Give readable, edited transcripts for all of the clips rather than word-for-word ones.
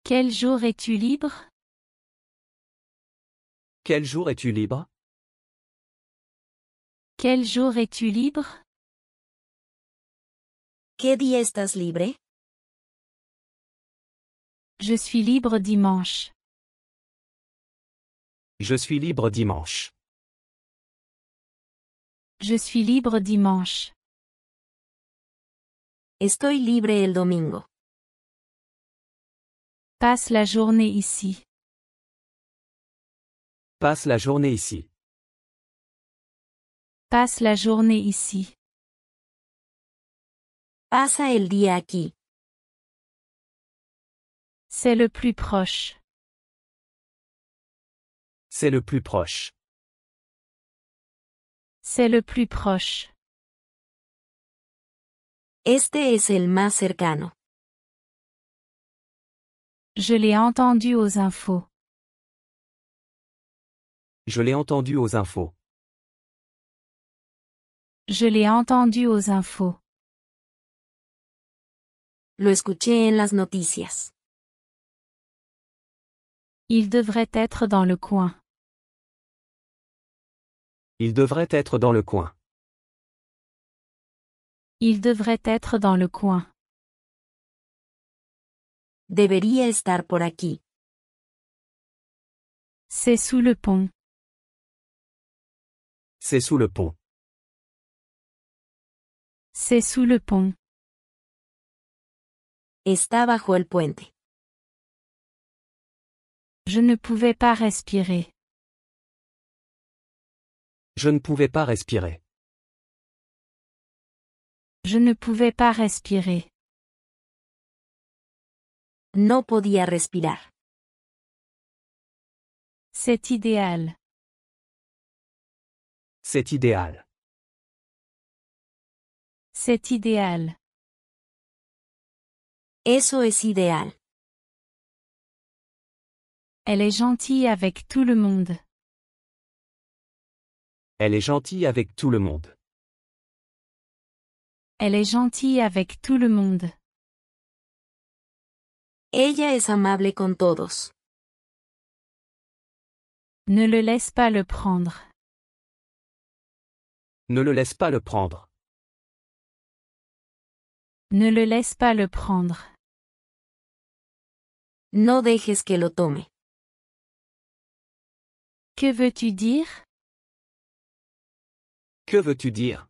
Quel jour es-tu libre? Quel jour es-tu libre? Quel jour es-tu libre? ¿Qué día estás libre? Je suis libre dimanche. Je suis libre dimanche. Je suis libre dimanche. Estoy libre el domingo. Passe la journée ici. Passe la journée ici. Passe la journée ici. Pasa el día aquí. C'est le plus proche. C'est le plus proche. C'est le plus proche. Este es el más cercano. Je l'ai entendu aux infos. Je l'ai entendu aux infos. Je l'ai entendu aux infos. Lo escuché en las noticias. Il devrait être dans le coin. Il devrait être dans le coin. Il devrait être dans le coin. Debería estar por aquí. C'est sous le pont. C'est sous le pont. C'est sous le pont. Está bajo el puente. Je ne pouvais pas respirer. Je ne pouvais pas respirer. Je ne pouvais pas respirer. No podía respirar. C'est idéal. C'est idéal. C'est idéal. Eso es ideal. Elle est gentille avec tout le monde. Elle est gentille avec tout le monde. Elle est gentille avec tout le monde. Ella es amable con todos. Ne le laisse pas le prendre. Ne le laisse pas le prendre. Ne le laisse pas le prendre. No dejes que lo tome. Que veux-tu dire? Que veux-tu dire?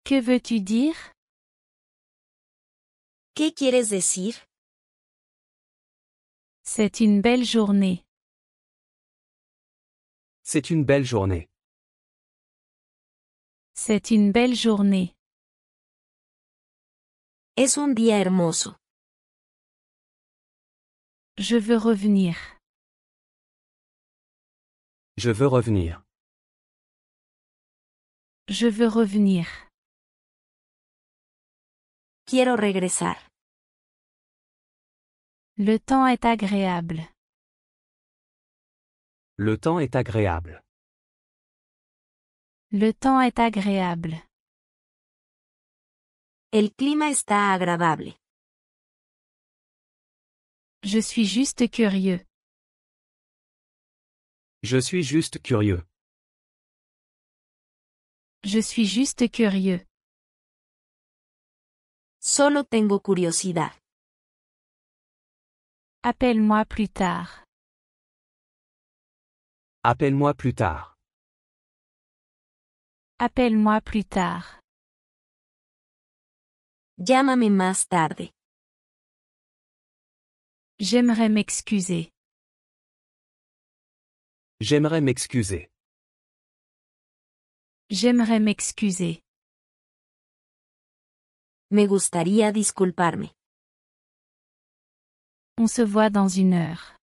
Que veux-tu dire? ¿Qué quieres decir? C'est une belle journée. C'est une belle journée. C'est une belle journée. Es un día hermoso. Je veux revenir. Je veux revenir. Je veux revenir. Quiero regresar. Le temps est agréable. Le temps est agréable. Le temps est agréable. El clima está agradable. Je suis juste curieux. Je suis juste curieux. Je suis juste curieux. Solo tengo curiosidad. Appelle-moi plus tard. Appelle-moi plus tard. Appelle-moi plus tard. Llámame más tarde. J'aimerais m'excuser. J'aimerais m'excuser. J'aimerais m'excuser. Me gustaría disculparme. On se voit dans une heure.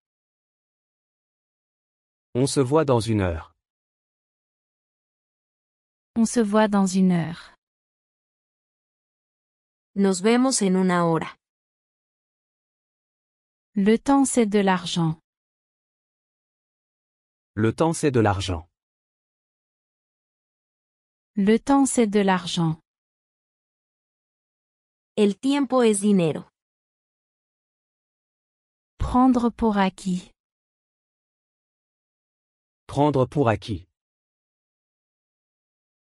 On se voit dans une heure. On se voit dans une heure. Nos vemos en una hora. Le temps c'est de l'argent. Le temps c'est de l'argent. Le temps c'est de l'argent. El tiempo es dinero. Prendre pour acquis. Prendre pour acquis.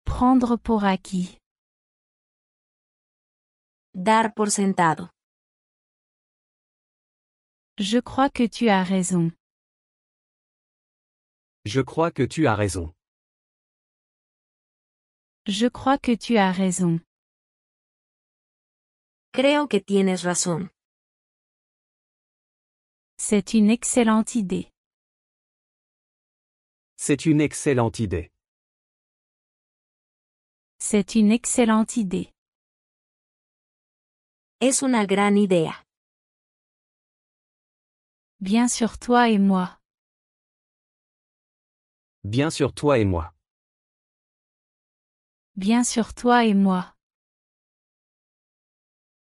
Prendre pour acquis. Dar por sentado. Je crois que tu as raison. Je crois que tu as raison. Je crois que tu as raison. Creo que tienes razón. C'est une excellente idée. C'est une excellente idée. C'est une excellente idée. Es una gran idea. Bien sur toi et moi. Bien sur toi et moi. Bien sur toi et moi.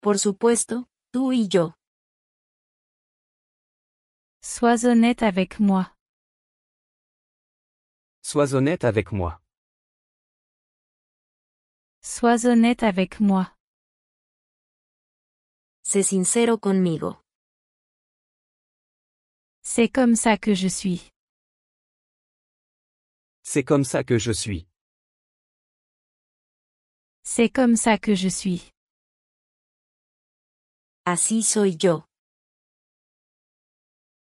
Por supuesto, tú y yo. Sois honnête avec moi. Sois honnête avec moi. Sois honnête avec moi. Sé sincero conmigo. C'est comme ça que je suis. C'est comme ça que je suis. C'est comme ça que je suis. Así soy yo.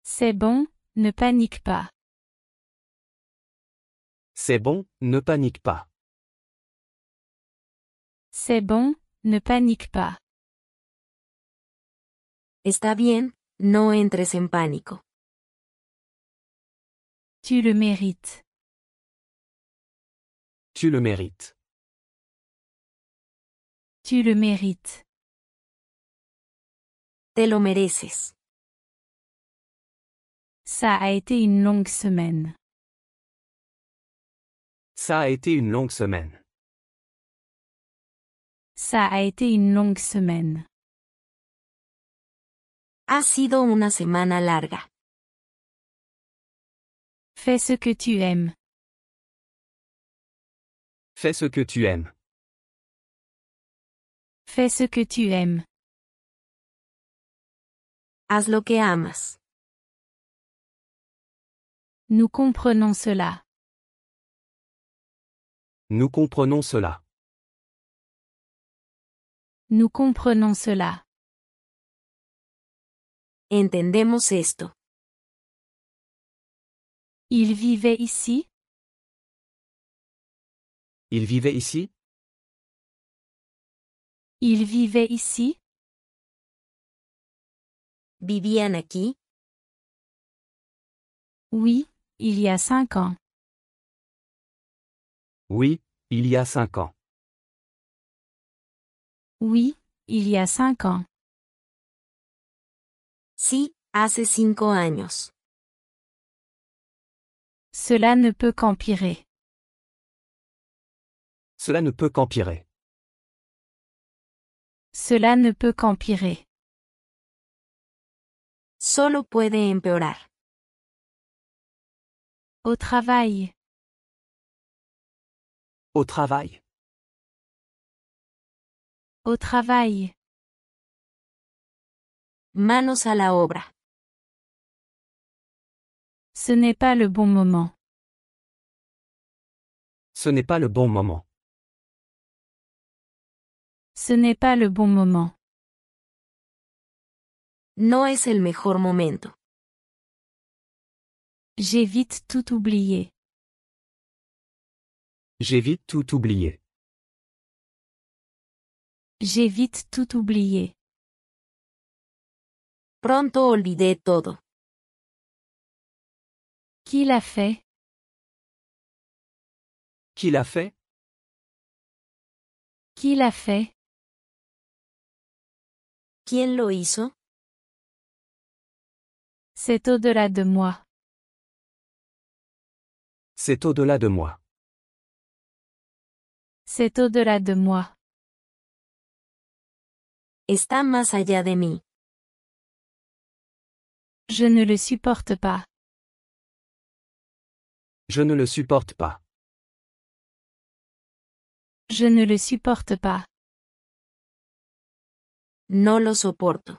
C'est bon, ne panique pas. C'est bon, ne panique pas. C'est bon, ne panique pas. Está bien, no entres en pánico. Tu le mérites. Tu le mérites. Tu le mérites. Te lo mereces. Ça a été une longue semaine. Ça a été une longue semaine. Ça a été une longue semaine. Ha sido una semana larga. Fais ce que tu aimes. Fais ce que tu aimes. Fais ce que tu aimes. Haz lo que amas. Nous comprenons cela. Nous comprenons cela. Nous comprenons cela. Entendemos esto. Il vivait ici? Il vivait ici? Il vivait ici? ¿Vivían aquí? Oui, il y a 5 ans. Oui, il y a 5 ans. Oui, il y a 5 ans. Sí, hace 5 años. Cela ne peut qu'empirer. Cela ne peut qu'empirer. Cela ne peut qu'empirer. Solo puede empeorar. Au travail. Au travail. Au travail. Manos a la obra. Ce n'est pas le bon moment. Ce n'est pas le bon moment. Ce n'est pas le bon moment. No es el mejor momento. J'ai vite tout oublié. J'ai vite tout oublié. J'ai vite tout oublié. Pronto olvidé todo. Qui l'a fait? Qui l'a fait? Qui l'a fait? ¿Quién lo hizo? C'est au-delà de moi. C'est au-delà de moi. C'est au-delà de moi. Está más allá de mí. Je ne le supporte pas. Je ne le supporte pas. Je ne le supporte pas. No lo soporto.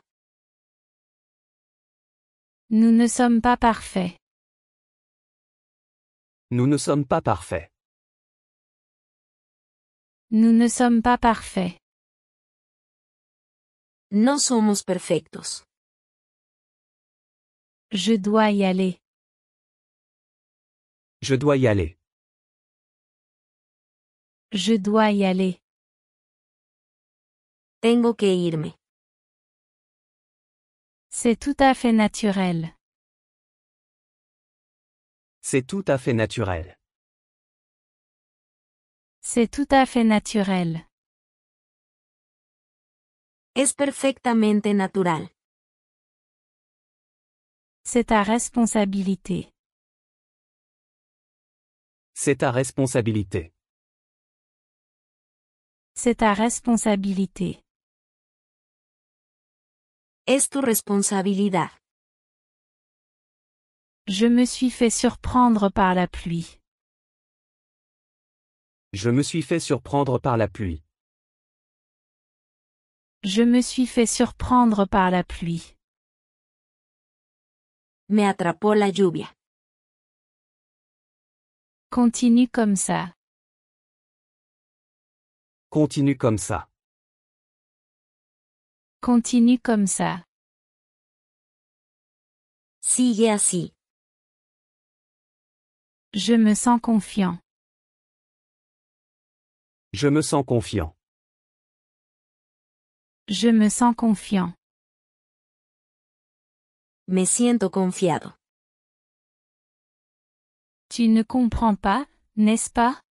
Nous ne sommes pas parfaits. Nous ne sommes pas parfaits. Nous ne sommes pas parfaits. No somos perfectos. Je dois y aller. Je dois y aller. Je dois y aller. Tengo que irme. C'est tout à fait naturel. C'est tout à fait naturel. C'est tout à fait naturel. Es perfectamente natural. C'est ta responsabilité. C'est ta responsabilité. C'est ta responsabilité. Es tu responsabilidad. Je me suis fait surprendre par la pluie. Je me suis fait surprendre par la pluie. Je me suis fait surprendre par la pluie. Me atrapó la lluvia. Continue comme ça. Continue comme ça. Continue comme ça. Sigue así. Je me sens confiant. Je me sens confiant. Je me sens confiant. Me siento confiado. Tu ne comprends pas, n'est-ce pas?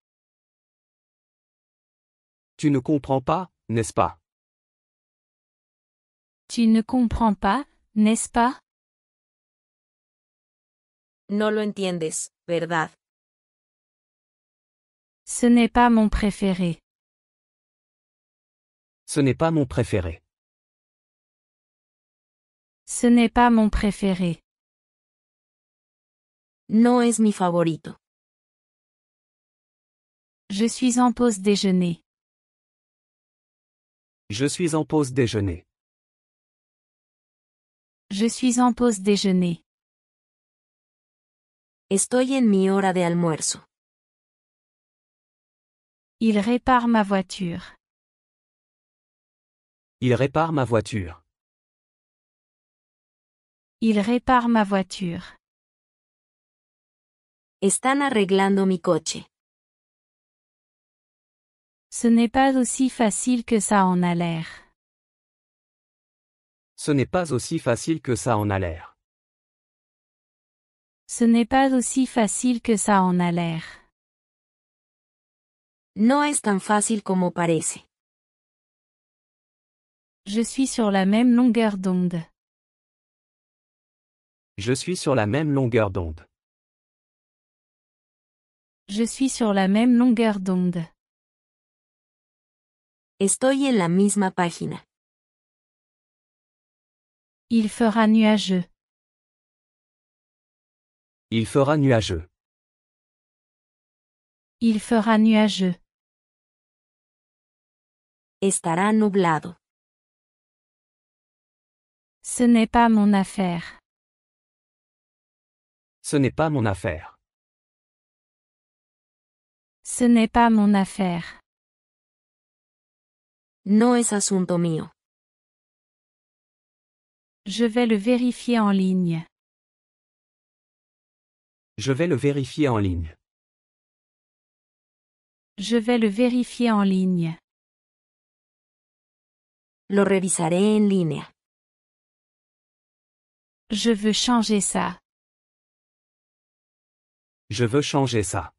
Tu ne comprends pas, n'est-ce pas? Tu ne comprends pas, n'est-ce pas? No lo entiendes, ¿verdad? Ce n'est pas mon préféré. Ce n'est pas mon préféré. Ce n'est pas mon préféré. No es mi favorito. Je suis en pause déjeuner. Je suis en pause déjeuner. Je suis en pause déjeuner. Estoy en mi hora de almuerzo. Il répare ma voiture. Il répare ma voiture. Il répare ma voiture. Están arreglando mi coche. Ce n'est pas aussi facile que ça en a l'air. Ce n'est pas aussi facile que ça en a l'air. Ce n'est pas aussi facile que ça en a l'air. No es tan fácil como parece. Je suis sur la même longueur d'onde. Je suis sur la même longueur d'onde. Je suis sur la même longueur d'onde. Estoy en la misma página. Il fera nuageux. Il fera nuageux. Il fera nuageux. Estará nublado. Ce n'est pas mon affaire. Ce n'est pas mon affaire. Ce n'est pas mon affaire. No es asunto mío. Je vais le vérifier en ligne. Je vais le vérifier en ligne. Je vais le vérifier en ligne. Lo revisaré en línea. Je veux changer ça. Je veux changer ça.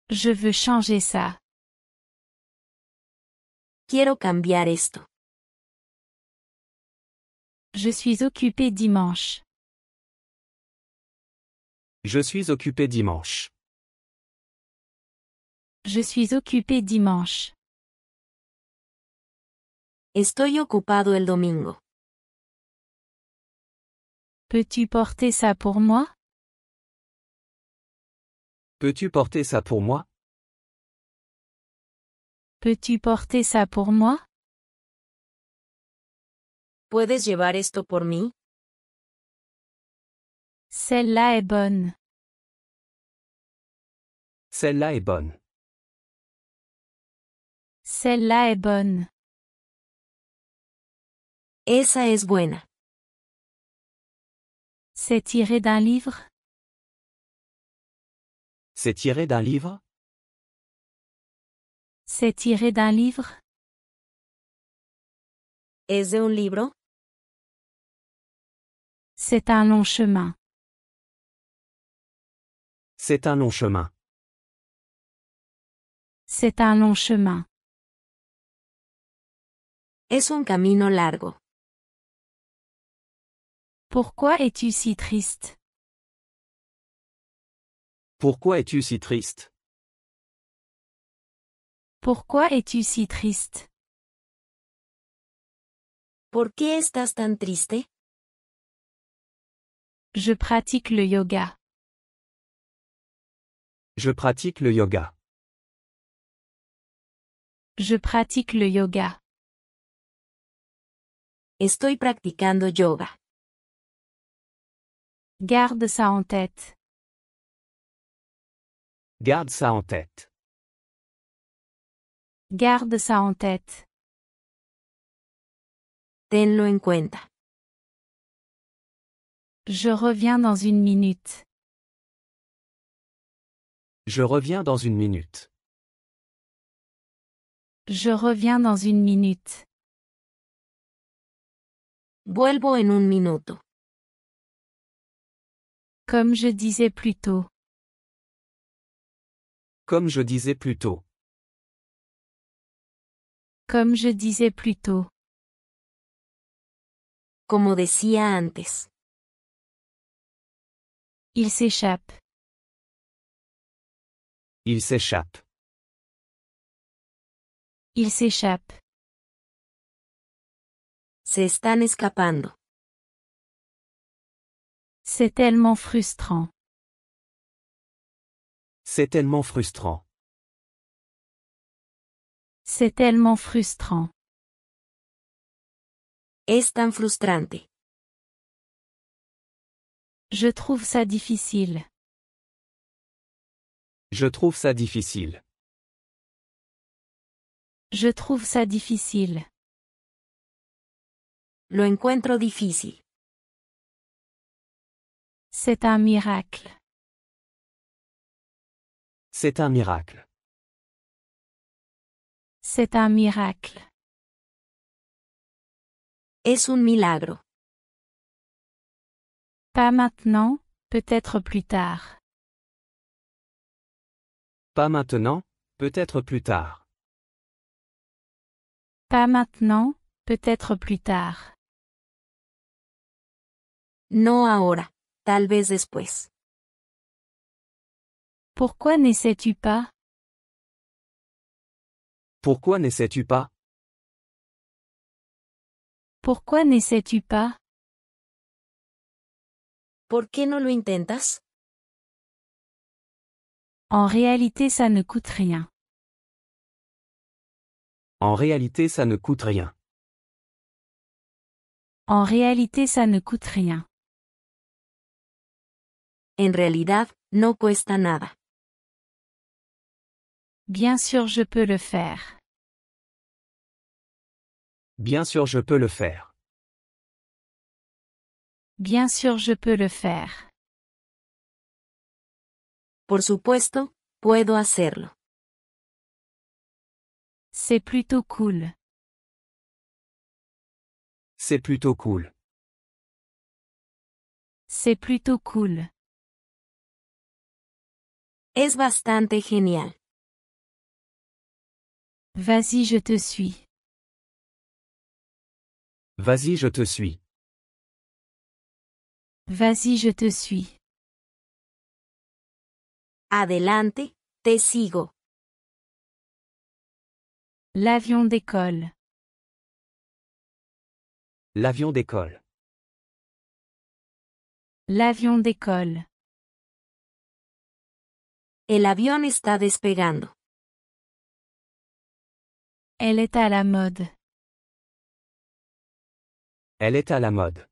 Je veux changer ça. Quiero cambiar esto. Je suis occupé dimanche. Je suis occupé dimanche. Je suis occupé dimanche. Estoy ocupado el domingo. Peux-tu porter ça pour moi? Peux-tu porter ça pour moi? Peux-tu porter ça pour moi? ¿Puedes llevar esto por mí? Celle-là est bonne. Celle-là est bonne. Celle-là est bonne. Esa es buena. C'est tiré d'un livre? C'est tiré d'un livre? C'est tiré d'un livre? ¿Es de un libro? C'est un long chemin. C'est un long chemin. C'est un long chemin. Es un camino largo. Pourquoi es-tu si triste? Pourquoi es-tu si triste? Pourquoi es-tu si triste? ¿Por qué estás tan triste? Je pratique le yoga. Je pratique le yoga. Je pratique le yoga. Estoy practicando yoga. Garde ça en tête. Garde ça en tête. Garde ça en tête. Tenlo en cuenta. Je reviens dans une minute. Je reviens dans une minute. Je reviens dans une minute. Vuelvo en un minuto. Comme je disais plus tôt. Comme je disais plus tôt. Comme je disais plus tôt. Como decía antes. Il s'échappe. Il s'échappe. Il s'échappe. Se están escapando. C'est tellement frustrant. C'est tellement frustrant. C'est tellement frustrant. Es tan frustrante. Je trouve ça difficile. Je trouve ça difficile. Je trouve ça difficile. Lo encuentro difícil. C'est un miracle. C'est un miracle. C'est un miracle. Es un milagro. Pas maintenant, peut-être plus tard. Pas maintenant, peut-être plus tard. Pas maintenant, peut-être plus tard. No ahora. Tal vez después. Pourquoi n'essaies-tu pas? Pourquoi n'essaies-tu pas? Pourquoi n'essaies-tu pas? ¿Por qué no lo intentas? En réalité, ça ne coûte rien. En réalité, ça ne coûte rien. En réalité, ça ne coûte rien. En realidad, no cuesta nada. Bien sûr, je peux le faire. Bien sûr, je peux le faire. Bien sûr, je peux le faire. Por supuesto, puedo hacerlo. C'est plutôt cool. C'est plutôt cool. C'est plutôt cool. Es bastante genial. Vas-y, je te suis. Vas-y, je te suis. Vas-y, je te suis. Adelante, te sigo. L'avion décolle. L'avion décolle. L'avion décolle. El avión está despegando. Elle est à la mode. Elle est à la mode.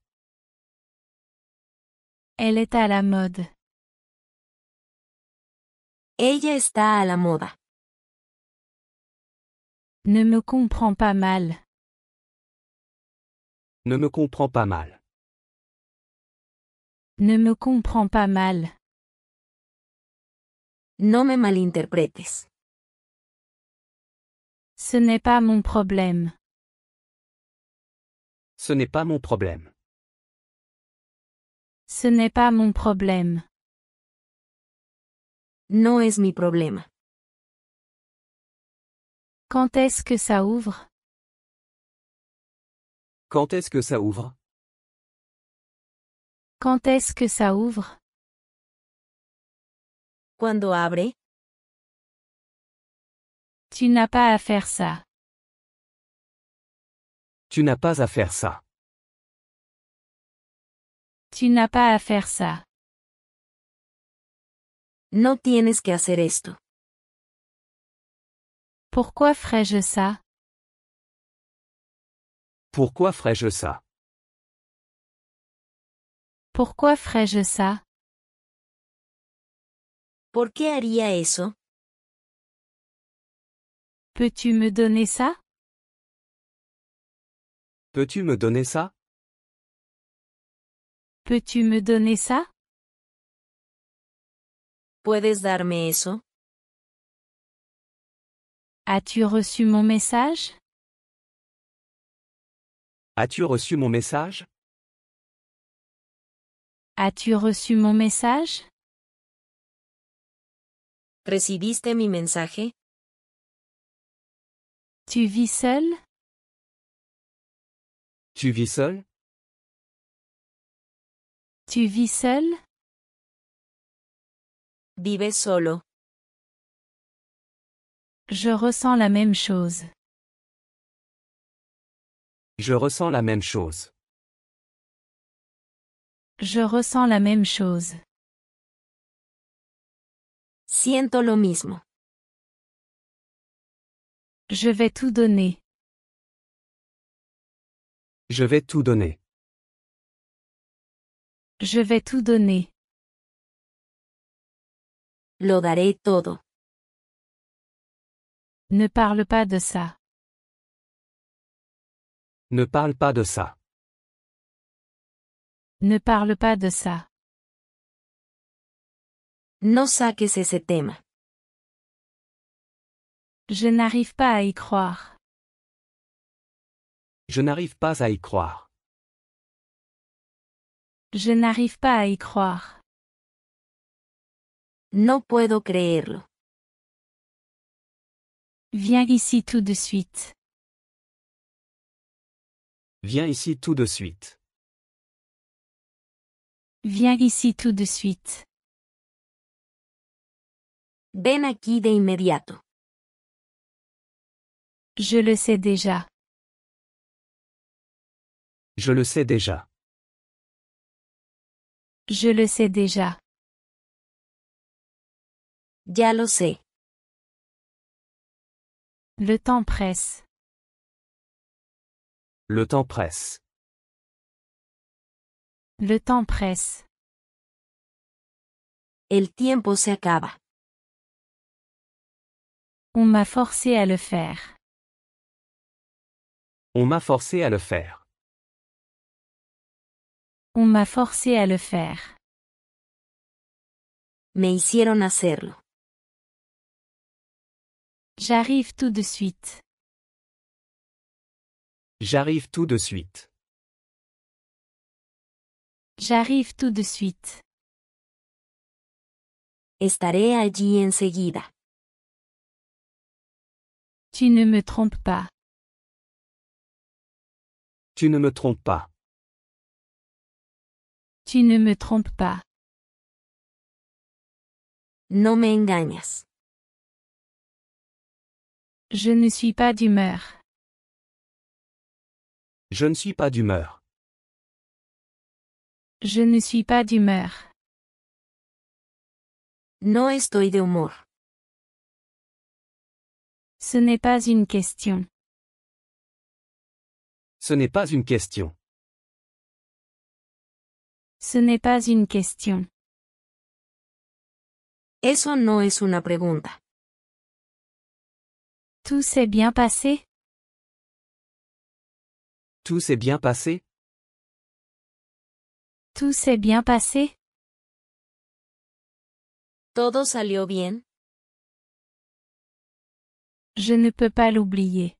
Elle est à la mode. Ella está a la moda. Ne me comprends pas mal. Ne me comprends pas mal. Ne me comprends pas mal. No me malinterpretes. Ce n'est pas mon problème. Ce n'est pas mon problème. Ce n'est pas mon problème. No es mi problema. Quand est-ce que ça ouvre? Quand est-ce que ça ouvre? Quand est-ce que ça ouvre? ¿Cuándo abre? Tu n'as pas à faire ça. Tu n'as pas à faire ça. Tu n'as pas à faire ça. No tienes que hacer esto. Pourquoi ferais-je ça? Pourquoi ferais-je ça? Pourquoi ferais-je ça? ¿Por qué haría eso? Peux-tu me donner ça? Peux-tu me donner ça? Peux-tu me donner ça? ¿Puedes darme eso? As-tu reçu mon message? As-tu reçu mon message? As-tu reçu mon message? ¿Recibiste mi mensaje? Tu vis seul? Tu vis seul? Tu vis seul? ¿Vives solo? Je ressens la même chose. Je ressens la même chose. Je ressens la même chose. Siento lo mismo. Je vais tout donner. Je vais tout donner. Je vais tout donner. Lo daré todo. Ne parle pas de ça. Ne parle pas de ça. Ne parle pas de ça. No saques ese tema. Je n'arrive pas à y croire. Je n'arrive pas à y croire. Je n'arrive pas à y croire. No puedo creerlo. Viens ici tout de suite. Viens ici tout de suite. Viens ici tout de suite. Ven aquí de inmediato. Je le sais déjà. Je le sais déjà. Je le sais déjà. Ya lo sé. Le temps presse. Le temps presse. Le temps presse. El tiempo se acaba. On m'a forcé à le faire. On m'a forcé à le faire. On m'a forcé à le faire. Me hicieron hacerlo. J'arrive tout de suite. J'arrive tout de suite. J'arrive tout de suite. Estaré allí enseguida. Tu ne me trompes pas. Tu ne me trompes pas. Tu ne me trompes pas. No me engañas. Je ne suis pas d'humeur. Je ne suis pas d'humeur. Je ne suis pas d'humeur. No estoy de humor. Ce n'est pas une question. Ce n'est pas une question. Ce n'est pas une question. Eso no es una pregunta. Tout s'est bien passé? Tout s'est bien passé? Tout s'est bien passé? ¿Todo salió bien? Je ne peux pas l'oublier.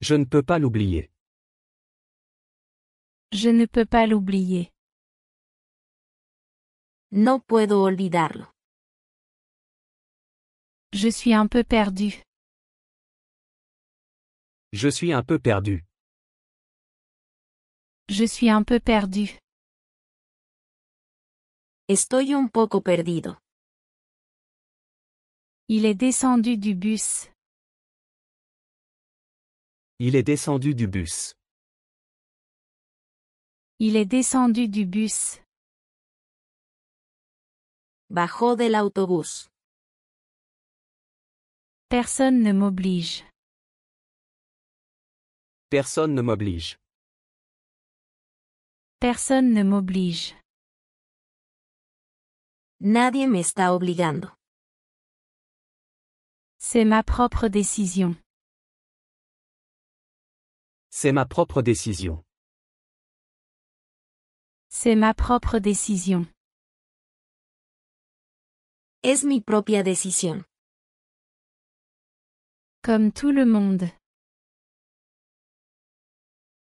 Je ne peux pas l'oublier. Je ne peux pas l'oublier. No puedo olvidarlo. Je suis un peu perdu. Je suis un peu perdu. Je suis un peu perdu. Estoy un poco perdido. Il est descendu du bus. Il est descendu du bus. Il est descendu du bus. Bajó del autobús. Personne ne m'oblige. Personne ne m'oblige. Personne ne m'oblige. Nadie me está obligando. C'est ma propre décision. C'est ma propre décision. C'est ma propre décision. Es mi propia decisión. Comme tout le monde.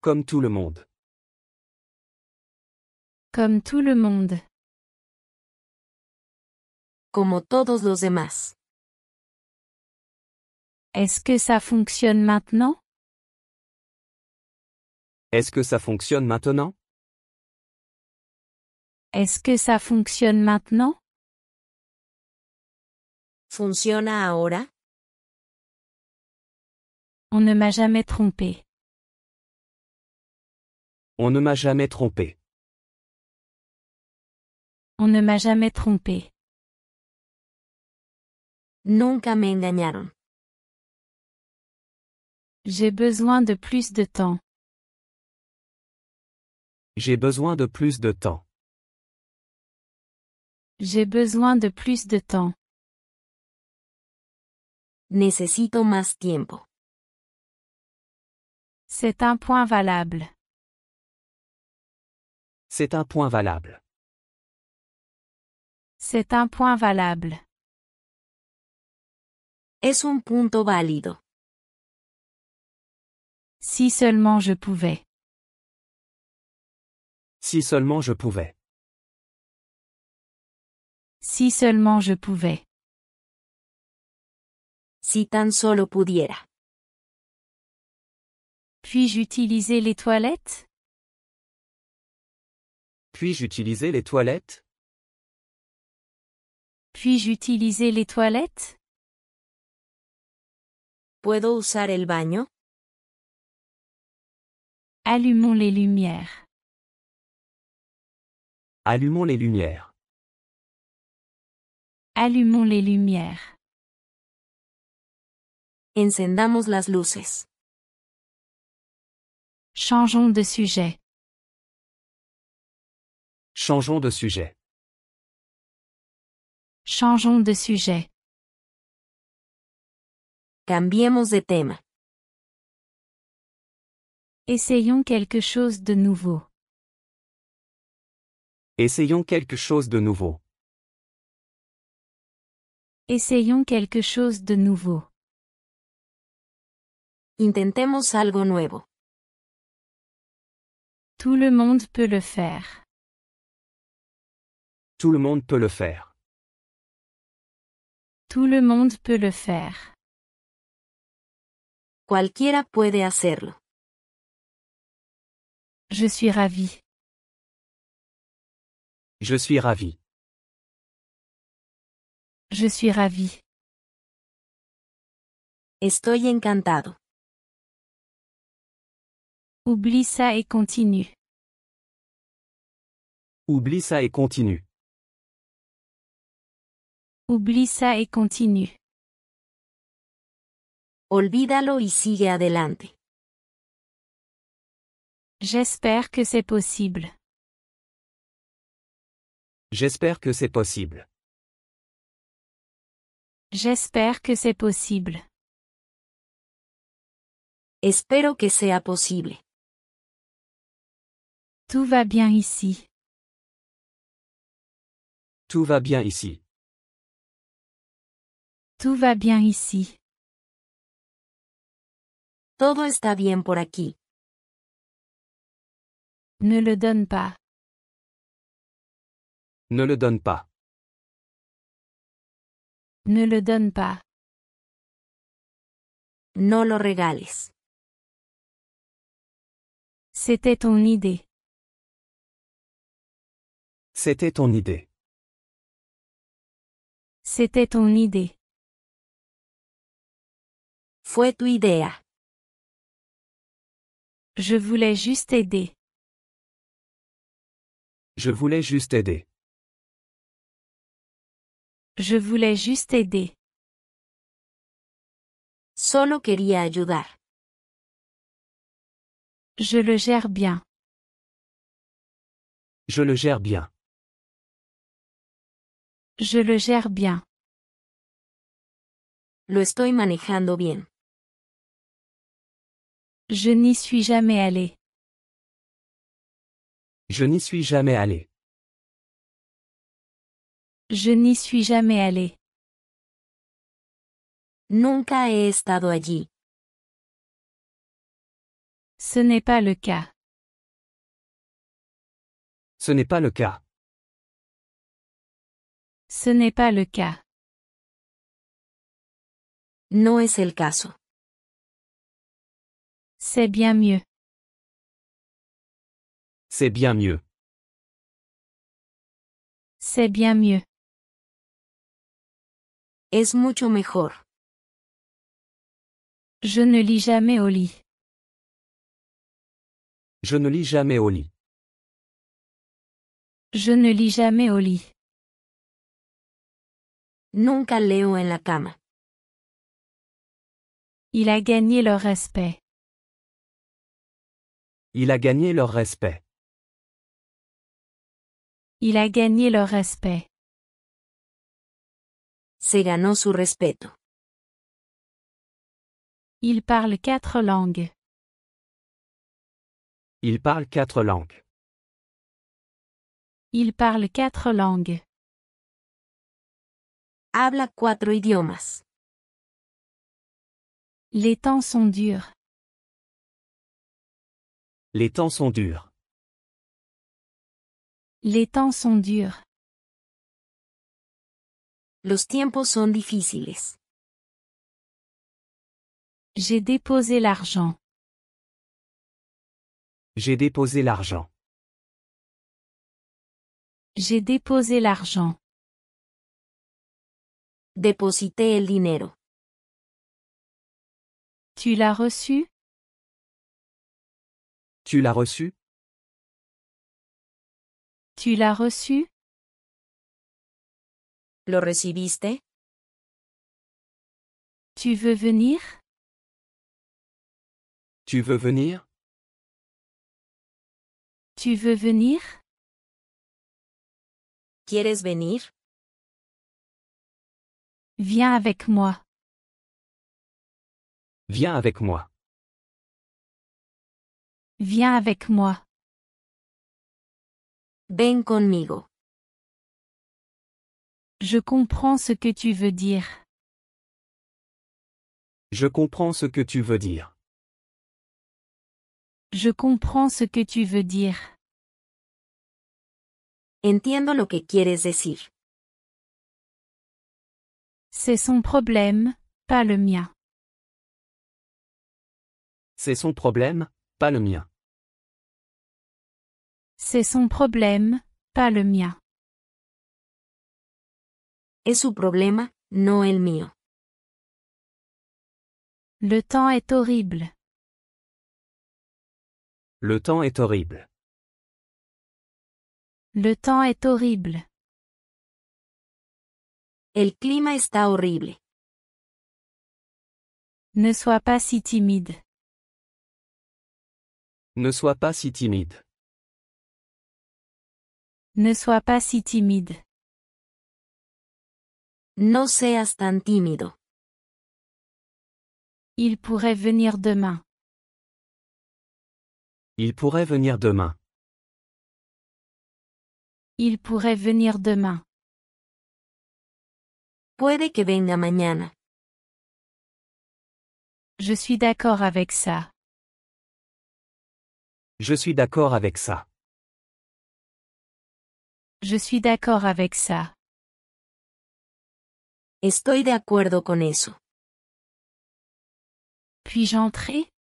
Comme tout le monde. Comme tout le monde. Como todos los demás. Est-ce que ça fonctionne maintenant? Est-ce que ça fonctionne maintenant? Est-ce que ça fonctionne maintenant? ¿Funciona ahora? On ne m'a jamais trompé. On ne m'a jamais trompé. On ne m'a jamais trompé. Nunca me engañaron. J'ai besoin de plus de temps. J'ai besoin de plus de temps. J'ai besoin de plus de temps. Necesito más tiempo. C'est un point valable. C'est un point valable. C'est un point valable. Es un punto válido. Si seulement je pouvais. Si seulement je pouvais. Si seulement je pouvais. Si tan solo pudiera. Puis-je utiliser les toilettes? Puis-je utiliser les toilettes? Puis-je utiliser les toilettes? ¿Puedo usar el baño? Allumons les lumières. Allumons les lumières. Allumons les lumières. Encendamos las luces. Changeons de sujet. Changeons de sujet. Changeons de sujet. Cambiemos de tema. Essayons quelque chose de nouveau. Essayons quelque chose de nouveau. Essayons quelque chose de nouveau. Intentemos algo nuevo. Tout le monde peut le faire. Tout le monde peut le faire. Tout le monde peut le faire. Cualquiera puede hacerlo. Je suis ravi. Je suis ravi. Je suis ravi. Estoy encantado. Oublie ça et continue. Oublie ça et continue. Oublie ça et continue. Olvídalo y sigue adelante. J'espère que c'est possible. J'espère que c'est possible. J'espère que c'est possible. Espero que sea posible. Tout va bien ici. Tout va bien ici. Tout va bien ici. Todo está bien por aquí. Ne le donne pas. Ne le donne pas. Ne le donne pas. No lo regales. C'était ton idée. C'était ton idée. C'était ton idée. Fue tu idea. Je voulais juste aider. Je voulais juste aider. Je voulais juste aider. Solo quería ayudar. Je le gère bien. Je le gère bien. Je le gère bien. Lo estoy manejando bien. Je n'y suis jamais allé. Je n'y suis jamais allé. Je n'y suis jamais allé. Nunca he estado allí. Ce n'est pas le cas. Ce n'est pas le cas. Ce n'est pas le cas. No es el caso. C'est bien mieux. C'est bien mieux. C'est bien mieux. Es mucho mejor. Je ne lis jamais au lit. Je ne lis jamais au lit. Je ne lis jamais au lit. Nunca leo en la cama. Il a gagné leur respect. Il a gagné leur respect. Il a gagné leur respect. Se ganó su respeto. Il parle 4 langues. Il parle 4 langues. Il parle 4 langues. Habla 4 idiomas. Les temps sont durs. Les temps sont durs. Les temps sont durs. Los tiempos son difíciles. J'ai déposé l'argent. J'ai déposé l'argent. J'ai déposé l'argent. Deposité el dinero. Tu l'as reçu? Tu l'as reçu? Tu l'as reçu? ¿Lo recibiste? Tu veux venir? Tu veux venir? Tu veux venir? ¿Quieres venir? Viens avec moi. Viens avec moi. Viens avec moi. Ven conmigo. Je comprends ce que tu veux dire. Je comprends ce que tu veux dire. Je comprends ce que tu veux dire. Entiendo lo que quieres decir. C'est son problème, pas le mien. C'est son problème, pas le mien. C'est son problème, pas le mien. Es su problema, no el mío. Le temps est horrible. Le temps est horrible. Le temps est horrible. El clima está horrible. Ne sois pas si timide. Ne sois pas si timide. Ne sois pas si timide. No seas tan tímido. Il pourrait venir demain. Il pourrait venir demain. Il pourrait venir demain. Puede que venga mañana. Je suis d'accord avec ça. Je suis d'accord avec ça. Je suis d'accord avec ça. Estoy de acuerdo con eso. Puis-je entrer?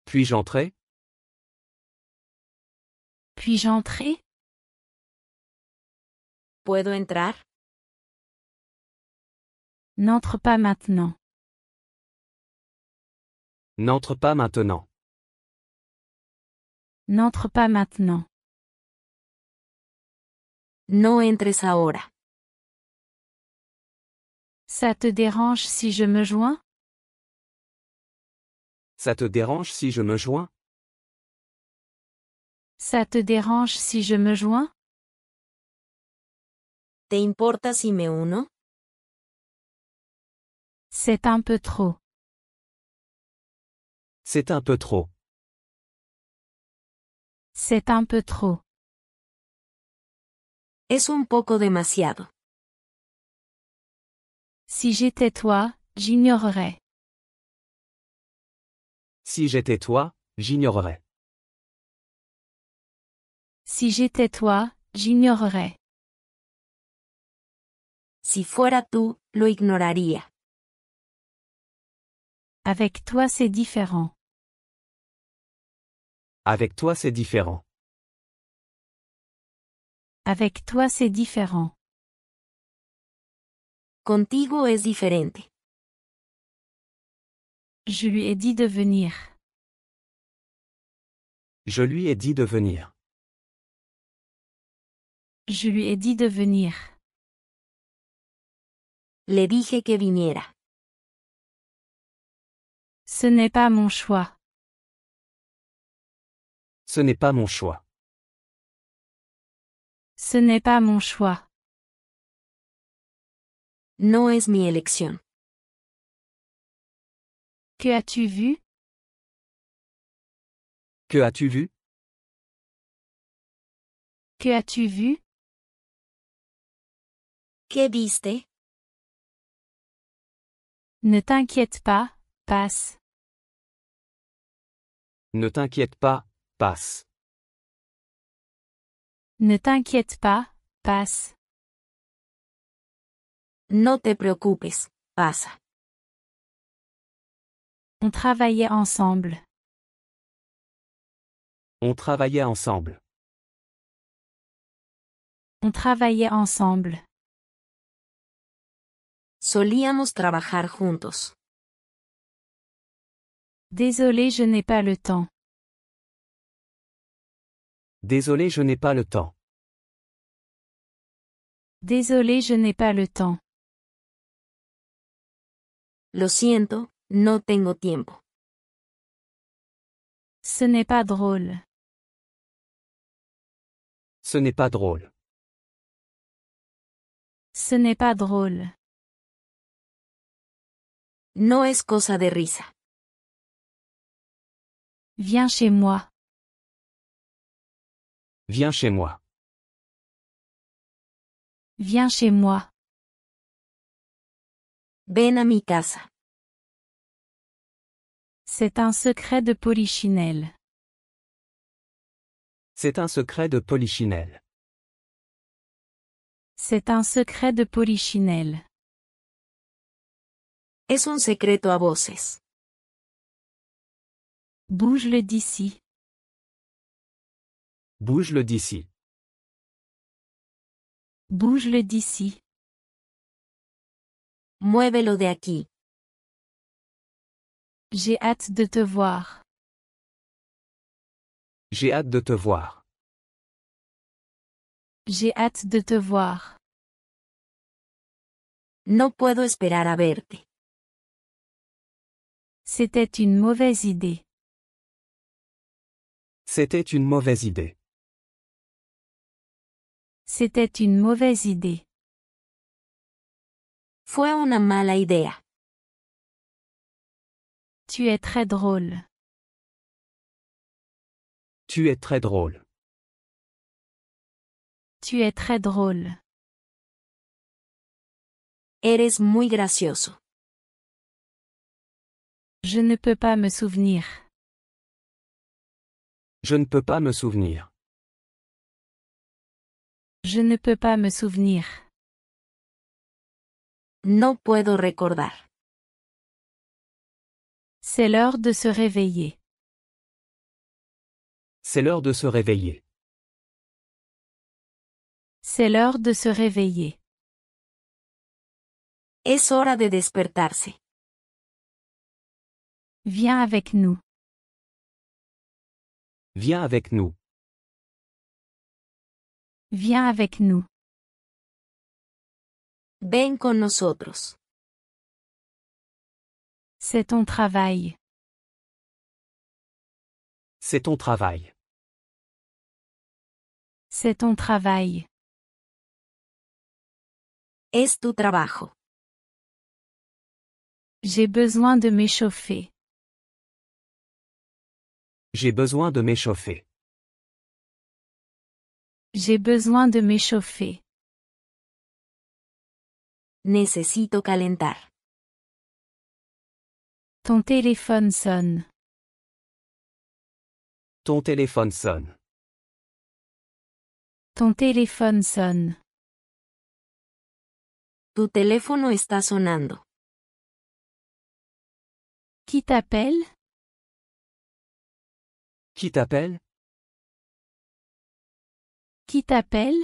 Puis-je entrer? Puis-je entrer? ¿Puedo entrar? N'entre pas maintenant. N'entre pas maintenant. N'entre pas maintenant. No entres ahora. Ça te dérange si je me joins? Ça te dérange si je me joins? Ça te dérange si je me joins? ¿Te importa si me uno? C'est un peu trop. C'est un peu trop. C'est un peu trop. Es un poco demasiado. Si j'étais toi, j'ignorerais. Si j'étais toi, j'ignorerais. Si j'étais toi, j'ignorerais. Si fuera tú, lo ignoraría. Avec toi c'est différent. Avec toi c'est différent. Avec toi c'est différent. Contigo es diferente. Je lui ai dit de venir. Je lui ai dit de venir. Je lui ai dit de venir. Le dije que viniera. Ce n'est pas mon choix. Ce n'est pas mon choix. Ce n'est pas mon choix. No es mi elección. Que as-tu vu? Que as-tu vu? Que as-tu vu? ¿Qué viste? Ne t'inquiète pas, passe. Ne t'inquiète pas, passe. Ne t'inquiète pas, passe. No te preocupes, pasa. On travaillait ensemble. On travaillait ensemble. On travaillait ensemble. Solíamos trabajar juntos. Désolé, je n'ai pas le temps. Désolé, je n'ai pas le temps. Désolé, je n'ai pas le temps. Lo siento, no tengo tiempo. Ce n'est pas drôle. Ce n'est pas drôle. Ce n'est pas drôle. No es cosa de risa. Viens chez moi. Viens chez moi. Viens chez moi. Ven a mi casa. C'est un secret de Polichinelle. C'est un secret de Polichinelle. C'est un secret de Polichinelle. Es un secreto a voces. Bouge-le d'ici. Bouge-le d'ici. Bouge-le d'ici. Muévelo de aquí. J'ai hâte de te voir. J'ai hâte de te voir. J'ai hâte de te voir. No puedo esperar a verte. C'était une mauvaise idée. C'était une mauvaise idée. C'était une mauvaise idée. Fue una mala idea. Tu es très drôle. Tu es très drôle. Tu es très drôle. Eres muy gracioso. Je ne peux pas me souvenir. Je ne peux pas me souvenir. Je ne peux pas me souvenir. No puedo recordar. C'est l'heure de se réveiller. C'est l'heure de se réveiller. C'est l'heure de se réveiller. Es hora de despertarse. Viens avec nous. Viens avec nous. Viens avec nous. Ven con nosotros. C'est ton travail. C'est ton travail. C'est ton travail. Es tu trabajo. J'ai besoin de m'échauffer. J'ai besoin de m'échauffer. J'ai besoin de m'échauffer. Necesito calentar. Ton téléphone sonne. Ton téléphone sonne. Ton téléphone sonne. Tu teléfono está sonando. Qui t'appelle? Qui t'appelle? Qui t'appelle?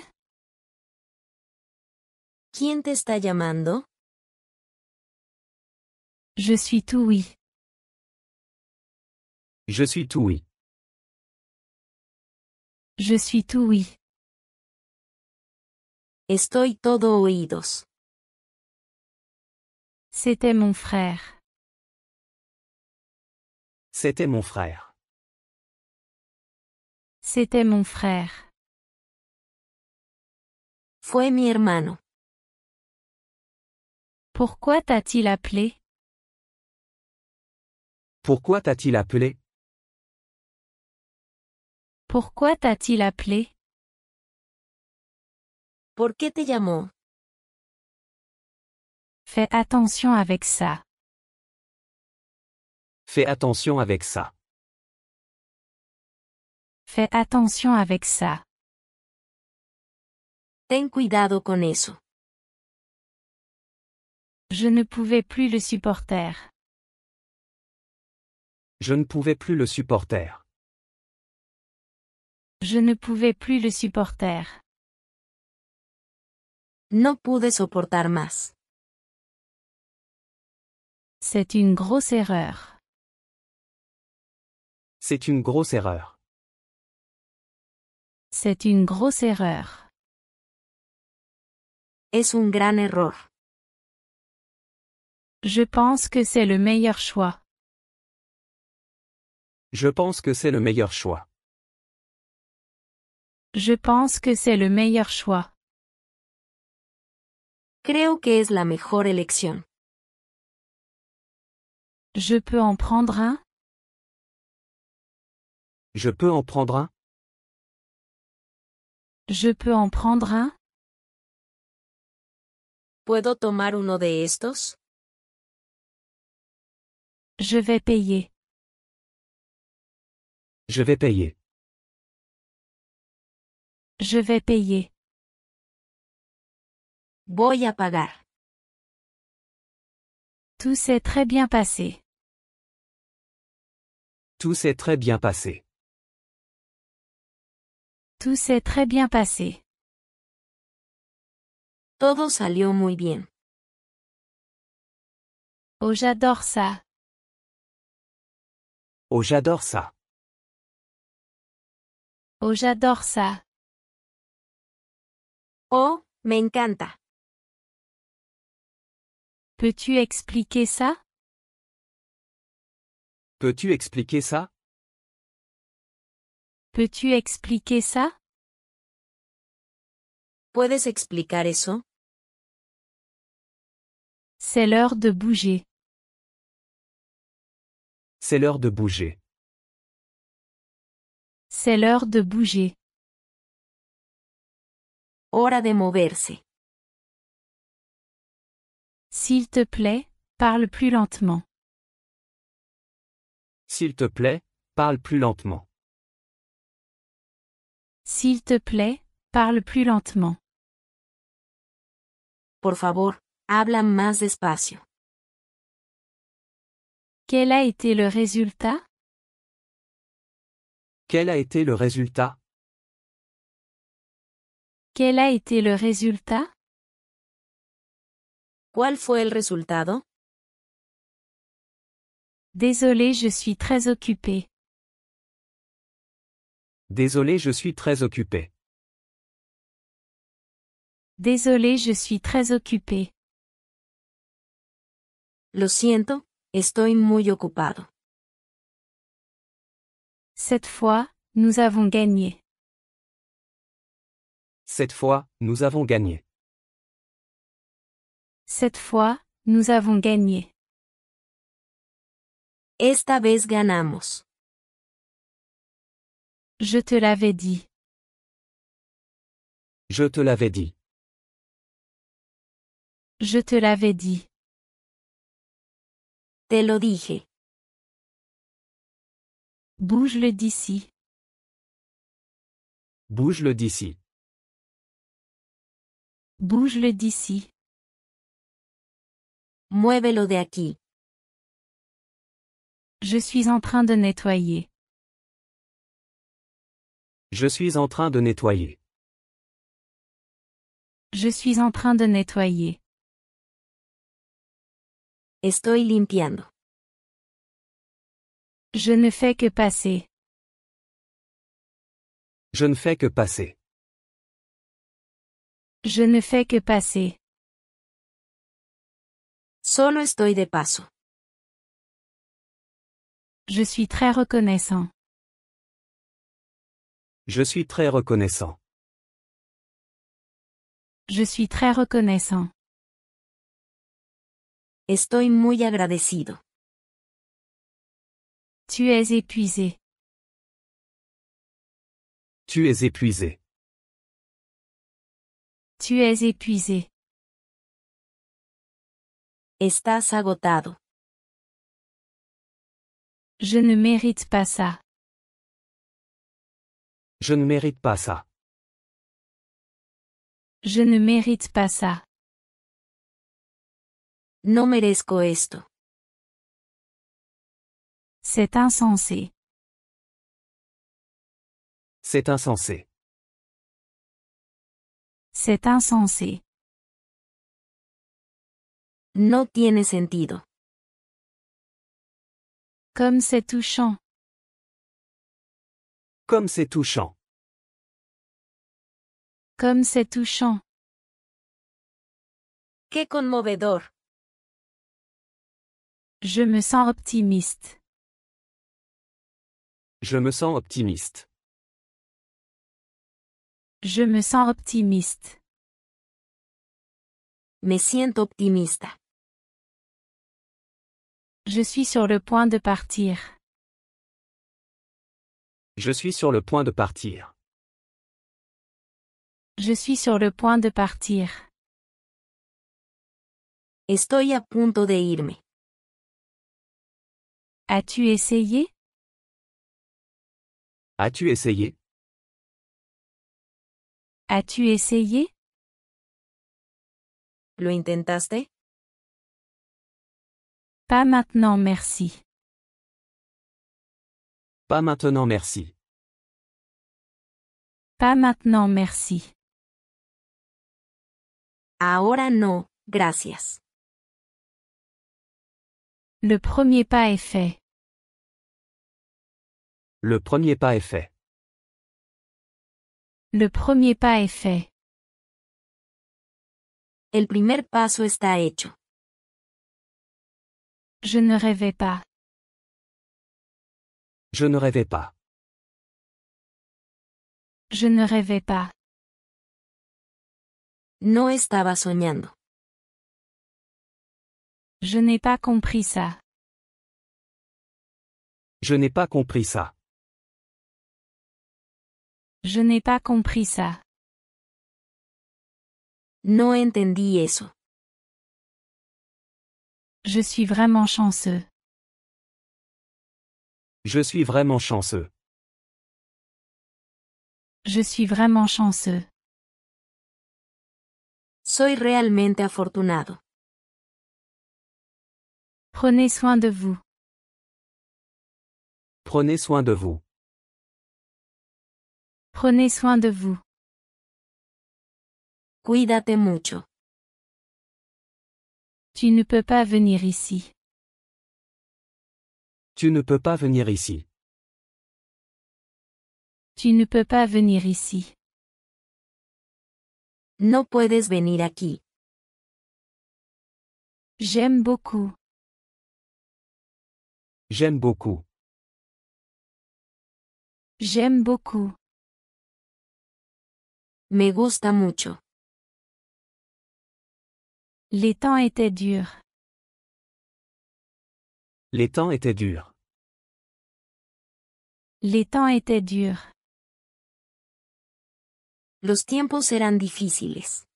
¿Quién te está llamando? Je suis tout oui. Je suis tout oui. Je suis tout oui. Estoy todo oídos. C'était mon frère. C'était mon frère. C'était mon frère. Fue mi hermano. Pourquoi t'a-t-il appelé? Pourquoi t'a-t-il appelé? Pourquoi t'a-t-il appelé? ¿Por qué te llamó? Fais attention avec ça. Fais attention avec ça. Fais attention avec ça. Ten cuidado con eso. Je ne pouvais plus le supporter. Je ne pouvais plus le supporter. Je ne pouvais plus le supporter. No pude soportar más. C'est une grosse erreur. C'est une grosse erreur. C'est une grosse erreur. Es un gran error. Je pense que c'est le meilleur choix. Je pense que c'est le meilleur choix. Je pense que c'est le meilleur choix. Creo que es la mejor elección. Je peux en prendre un? Je peux en prendre un? Je peux en prendre un? ¿Puedo tomar uno de estos? Je vais payer. Je vais payer. Je vais payer. Voy a pagar. Tout s'est très bien passé. Tout s'est très bien passé. Tout s'est très bien passé. Todo salió muy bien. Oh, j'adore ça. Oh, j'adore ça. Oh, j'adore ça. Oh, me encanta. Peux-tu expliquer ça? Peux-tu expliquer ça? Peux-tu expliquer ça? ¿Puedes explicar eso? C'est l'heure de bouger. C'est l'heure de bouger. C'est l'heure de bouger. Hora de moverse. S'il te plaît, parle plus lentement. S'il te plaît, parle plus lentement. S'il te plaît, parle plus lentement. Por favor, habla más despacio. Quel a été le résultat? Quel a été le résultat? Quel a été le résultat? ¿Cuál fue el resultado? Désolé, je suis très occupé. Désolé, je suis très occupé. Désolé, je suis très occupé. Lo siento, estoy muy ocupado. Cette fois, nous avons gagné. Cette fois, nous avons gagné. Cette fois, nous avons gagné. Esta vez ganamos. Je te l'avais dit. Je te l'avais dit. Je te l'avais dit. Te lo dije. Bouge-le d'ici. Bouge-le d'ici. Bouge-le d'ici. Muévelo de aquí. Je suis en train de nettoyer. Je suis en train de nettoyer. Je suis en train de nettoyer. Estoy limpiando. Je ne fais que passer. Je ne fais que passer. Je ne fais que passer. Solo estoy de paso. Je suis très reconnaissant. Je suis très reconnaissant. Je suis très reconnaissant. Estoy muy agradecido. Tu es épuisé. Tu es épuisé. Tu es épuisé. Estás agotado. Je ne mérite pas ça. Je ne mérite pas ça. Je ne mérite pas ça. No merezco esto. C'est insensé. C'est insensé. C'est insensé. No tiene sentido. Comme c'est touchant. Comme c'est touchant. Comme c'est touchant. ¡Qué conmovedor! Je me sens optimiste. Je me sens optimiste. Je me sens optimiste. Me siento optimista. Je suis sur le point de partir. Je suis sur le point de partir. Je suis sur le point de partir. Estoy a punto de irme. As-tu essayé? As-tu essayé? As-tu essayé? ¿Lo intentaste? Pas maintenant, merci. Pas maintenant, merci. Pas maintenant, merci. Ahora no, gracias. Le premier pas est fait. Le premier pas est fait. Le premier pas est fait. El primer paso está hecho. Je ne rêvais pas. Je ne rêvais pas. Je ne rêvais pas. No estaba soñando. Je n'ai pas compris ça. Je n'ai pas compris ça. Je n'ai pas compris ça. No entendí eso. Je suis vraiment chanceux. Je suis vraiment chanceux. Je suis vraiment chanceux. Soy realmente afortunado. Prenez soin de vous. Prenez soin de vous. Prenez soin de vous. Cuídate mucho. Tu ne peux pas venir ici. Tu ne peux pas venir ici. Tu ne peux pas venir ici. No puedes venir aquí. J'aime beaucoup. J'aime beaucoup. J'aime beaucoup. Me gusta mucho. Les temps étaient durs. Les temps étaient durs. Les temps étaient durs. Los tiempos eran difíciles.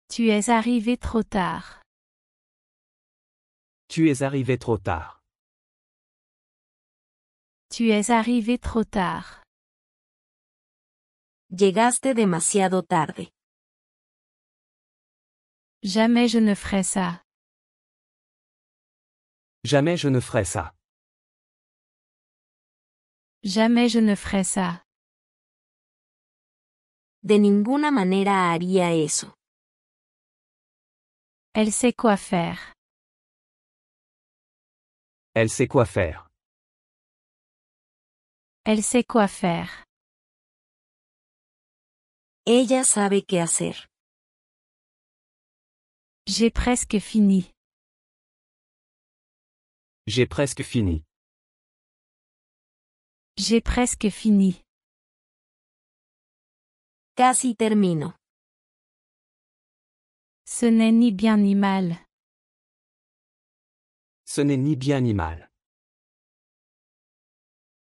Tu es arrivé trop tard. Tu es arrivé trop tard. Tu es arrivé trop tard. Llegaste demasiado tarde. Jamais je ne ferai ça. Jamais je ne ferai ça. Jamais je ne ferai ça. De ninguna manera haría eso. Elle sait quoi faire. Elle sait quoi faire. Elle sait quoi faire. Ella sabe qué hacer. J'ai presque fini. J'ai presque fini. J'ai presque fini. Casi termino. Ce n'est ni bien ni mal. Ce n'est ni bien ni mal.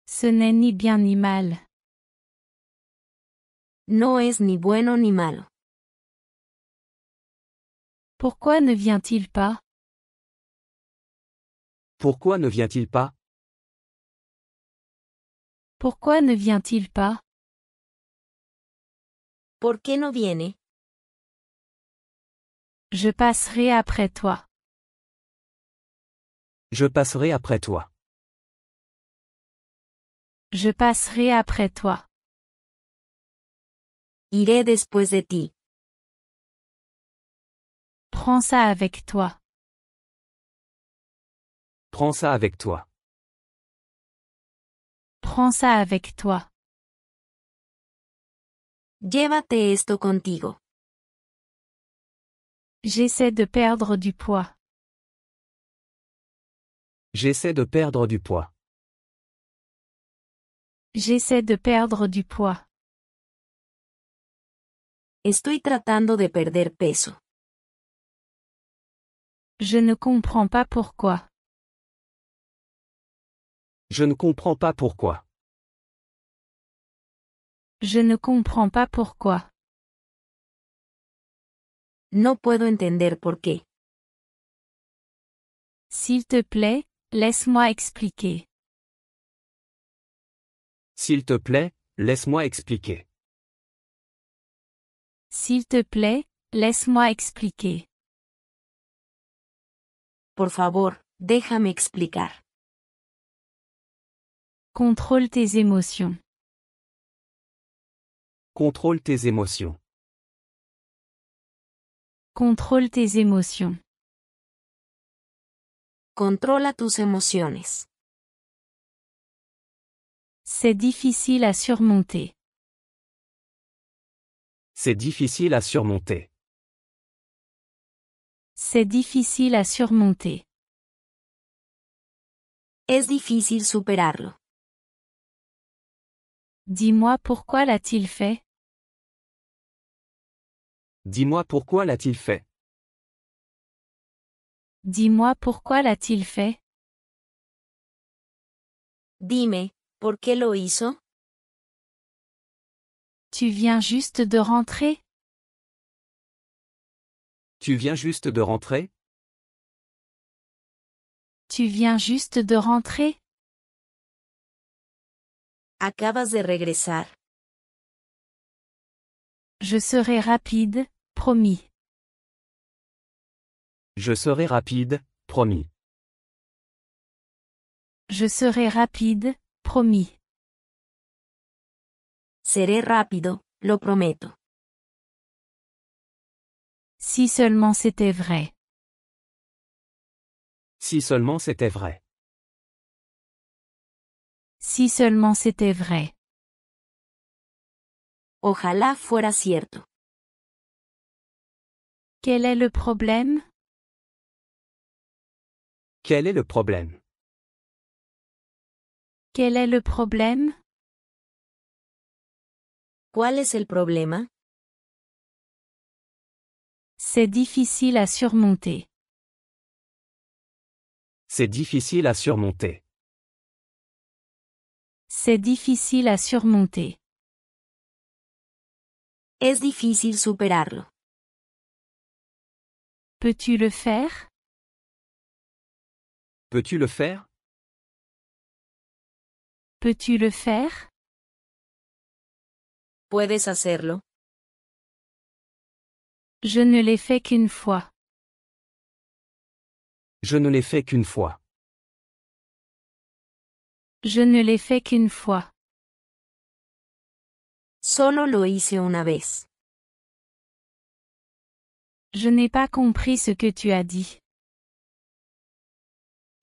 Ce n'est ni bien ni mal. No es ni bueno ni malo. Pourquoi ne vient-il pas? Pourquoi ne vient-il pas? Pourquoi ne vient-il pas? ¿Por qué no viene? Je passerai après toi. Je passerai après toi. Je passerai après toi. Iré después de ti. Prends ça avec toi. Prends ça avec toi. Prends ça avec toi. Llévate esto contigo. J'essaie de perdre du poids. J'essaie de perdre du poids. J'essaie de perdre du poids. Estoy tratando de perder peso. Je ne comprends pas pourquoi. Je ne comprends pas pourquoi. Je ne comprends pas pourquoi. No puedo entender por qué. S'il te plaît, laisse-moi expliquer. S'il te plaît, laisse-moi expliquer. S'il te plaît, laisse-moi expliquer. Por favor, déjame explicar. Contrôle tes émotions. Contrôle tes émotions. Contrôle tes émotions. Controla tus emociones. C'est difficile à surmonter. C'est difficile à surmonter. C'est difficile à surmonter. Es difícil superarlo. Dis-moi pourquoi l'a-t-il fait? Dis-moi pourquoi l'a-t-il fait? Dis-moi pourquoi l'a-t-il fait? Dime, ¿por qué lo hizo? Tu viens juste de rentrer? Tu viens juste de rentrer? Tu viens juste de rentrer? Acabas de regresar. Je serai rapide, promis. Je serai rapide, promis. Je serai rapide, promis. Seré rápido, lo prometo. Si seulement c'était vrai. Si seulement c'était vrai. Si seulement c'était vrai. Ojalá fuera cierto. Quel est le problème? Quel est le problème? Quel est le problème? ¿Cuál es el problema? C'est difficile à surmonter. C'est difficile à surmonter. C'est difficile à surmonter. Es difícil superarlo. Peux-tu le faire? Peux-tu le faire? Peux-tu le faire? ¿Puedes hacerlo? Je ne l'ai fait qu'une fois. Je ne l'ai fait qu'une fois. Je ne l'ai fait qu'une fois. Solo lo hice una vez. Je n'ai pas compris ce que tu as dit.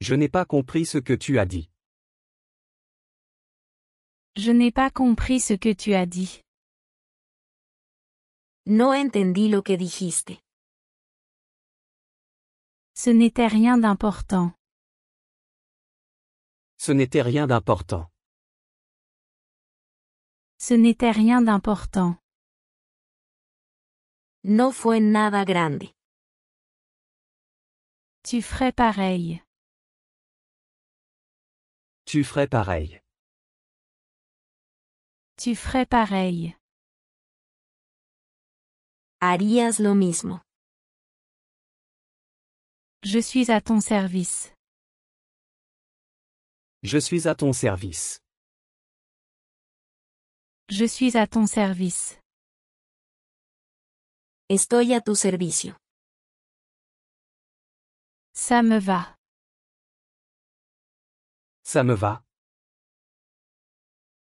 Je n'ai pas compris ce que tu as dit. Je n'ai pas compris ce que tu as dit. No entendí lo que dijiste. Ce n'était rien d'important. Ce n'était rien d'important. Ce n'était rien d'important. No fue nada grande. Tu ferais pareil. Tu ferais pareil. Tu ferais pareil. Harías lo mismo. Je suis à ton service. Je suis à ton service. Je suis à ton service. Estoy a tu servicio. Ça me va. Ça me va.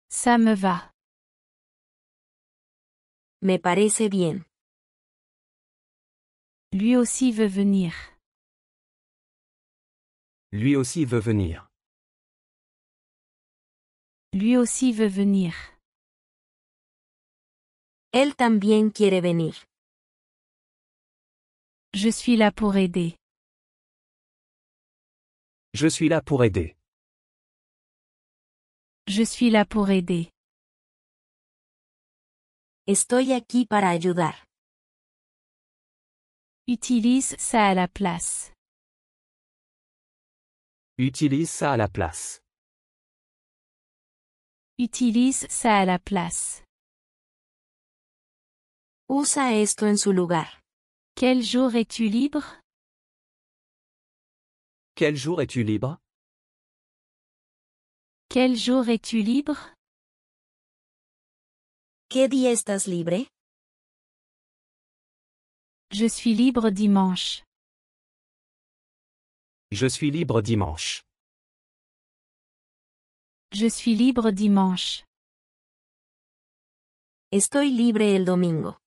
Ça me va. Me parece bien. Lui aussi veut venir. Lui aussi veut venir. Lui aussi veut venir. Él también quiere venir. Je suis là pour aider. Je suis là pour aider. Je suis là pour aider. Estoy aquí para ayudar. Utilise ça à la place. Utilise ça à la place. Utilise ça à la place. Usa esto en su lugar. Quel jour es-tu libre? Quel jour es-tu libre? Quel jour es-tu libre? ¿Qué día estás libre? Je suis libre dimanche. Je suis libre dimanche. Je suis libre dimanche. Estoy libre el domingo.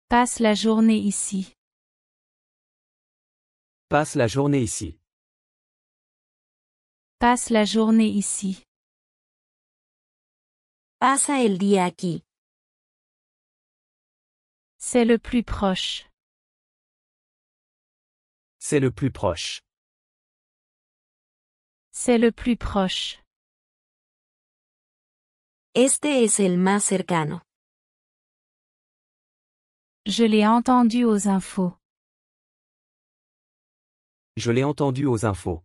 Passe la journée ici. Passe la journée ici. Passe la journée ici. Pasa el día aquí. C'est le plus proche. C'est le plus proche. C'est le plus proche. Este es el más cercano. Je l'ai entendu aux infos. Je l'ai entendu aux infos.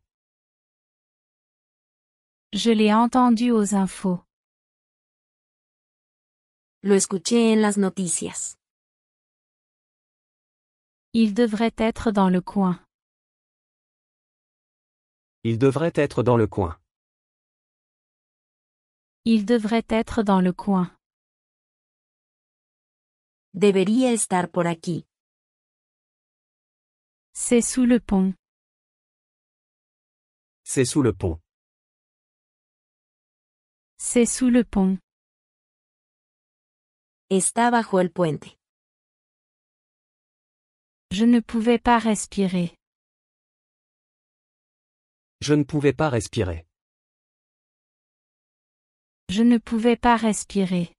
Je l'ai entendu aux infos. Lo escuché en las noticias. Il devrait être dans le coin. Il devrait être dans le coin. Il devrait être dans le coin. Debería estar por aquí. C'est sous le pont. C'est sous le pont. C'est sous le pont. Está bajo el puente. Je ne pouvais pas respirer. Je ne pouvais pas respirer. Je ne pouvais pas respirer.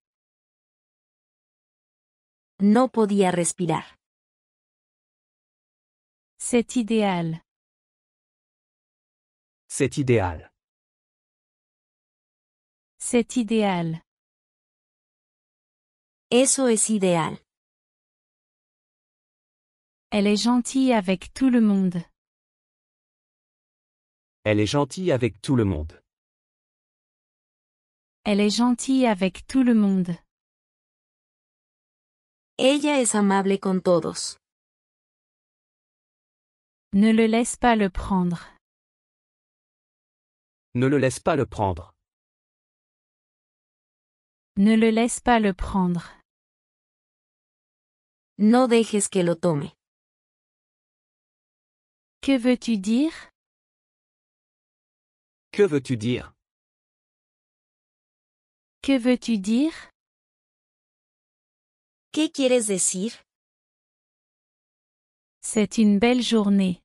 No podía respirar. C'est idéal. C'est idéal. C'est idéal. Eso es ideal. Elle est gentille avec tout le monde. Elle est gentille avec tout le monde. Elle est gentille avec tout le monde. Ella es amable con todos. Ne le laisse pas le prendre. Ne le laisse pas le prendre. Ne le laisse pas le prendre. No dejes que lo tome. Que veux-tu dire? Que veux-tu dire? Que veux-tu dire? ¿Qué quieres decir? C'est une belle journée.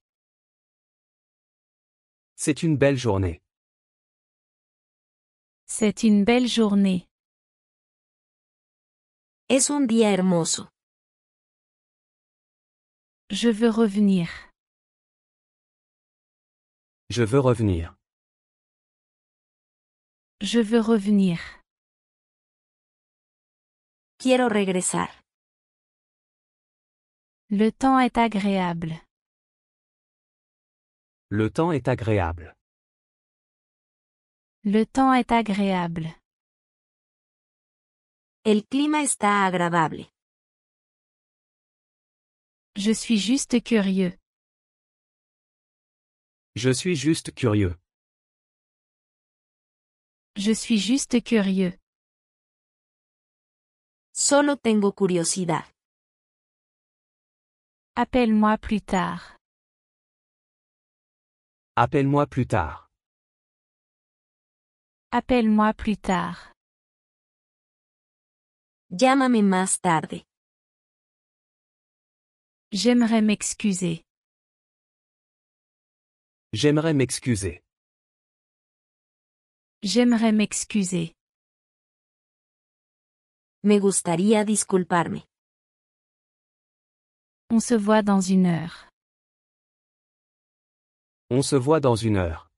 C'est une belle journée. C'est une belle journée. Es un día hermoso. Je veux revenir. Je veux revenir. Je veux revenir. Quiero regresar. Le temps est agréable. Le temps est agréable. Le temps est agréable. El clima está agradable. Je suis juste curieux. Je suis juste curieux. Je suis juste curieux. Solo tengo curiosidad. Appelle-moi plus tard. Appelle-moi plus tard. Appelle-moi plus tard. Llámame más tarde. J'aimerais m'excuser. J'aimerais m'excuser. J'aimerais m'excuser. Me gustaría disculparme. On se voit dans une heure. On se voit dans une heure.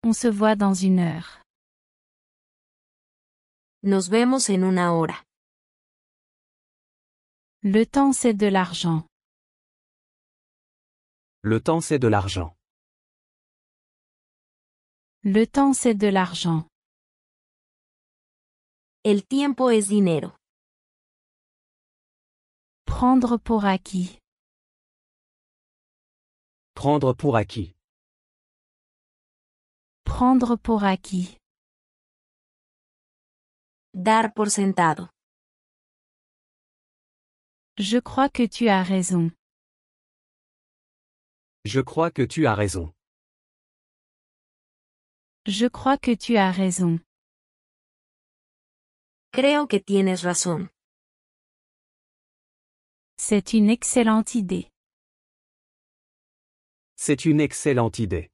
On se voit dans une heure. Nos vemos en una hora. Le temps c'est de l'argent. Le temps c'est de l'argent. Le temps c'est de l'argent. El tiempo es dinero. Prendre pour acquis. Prendre pour acquis. Prendre pour acquis. Dar por sentado. Je crois que tu as raison. Je crois que tu as raison. Je crois que tu as raison. Creo que tienes razón. C'est une excellente idée. C'est une excellente idée.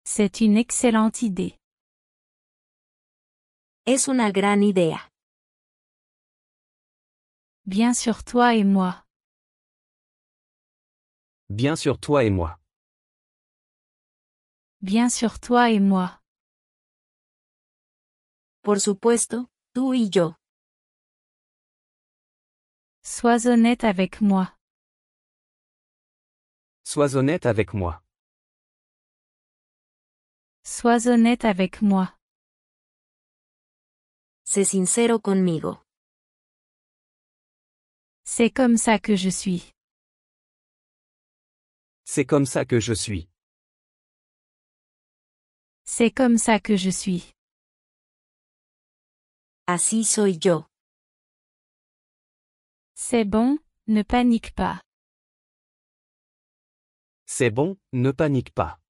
C'est une excellente idée. Es una gran idea. Bien sûr toi et moi. Bien sûr toi et moi. Bien sûr toi et moi. Por supuesto, tú y yo. Sois honnête avec moi. Sois honnête avec moi. Sois honnête avec moi. Sé sincero conmigo. C'est comme ça que je suis. C'est comme ça que je suis. C'est comme ça que je suis. Así soy yo. C'est bon, ne panique pas. C'est bon, ne panique pas.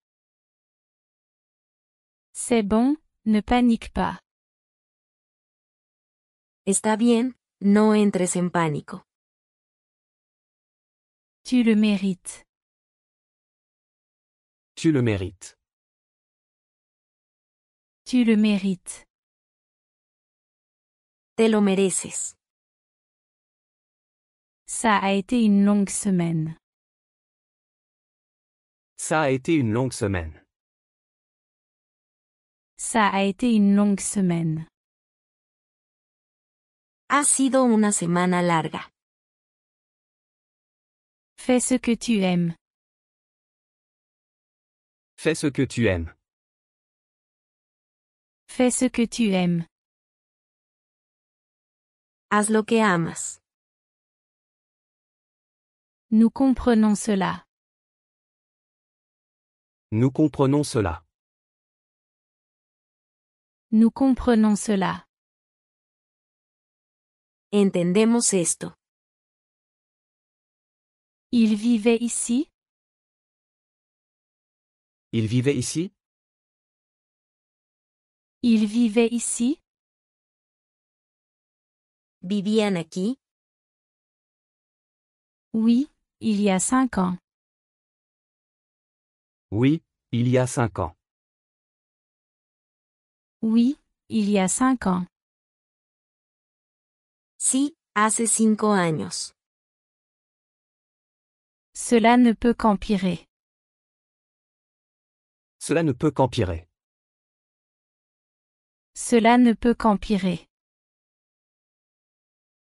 C'est bon, ne panique pas. Está bien, no entres en pánico. Tu le mérites. Tu le mérites. Tu le mérites. Te lo mereces. Ça a été une longue semaine. Ça a été une longue semaine. Ça a été une longue semaine. Ha sido una semana larga. Fais ce que tu aimes. Fais ce que tu aimes. Fais ce que tu aimes. Haz lo que amas. Nous comprenons cela. Nous comprenons cela. Nous comprenons cela. Entendemos esto. Il vivait ici? Il vivait ici? Il vivait ici? ¿Vivían aquí? Oui, il y a 5 ans. Oui, il y a 5 ans. Oui, il y a 5 ans. Sí, hace 5 años. Cela ne peut qu'empirer. Cela ne peut qu'empirer. Cela ne peut qu'empirer.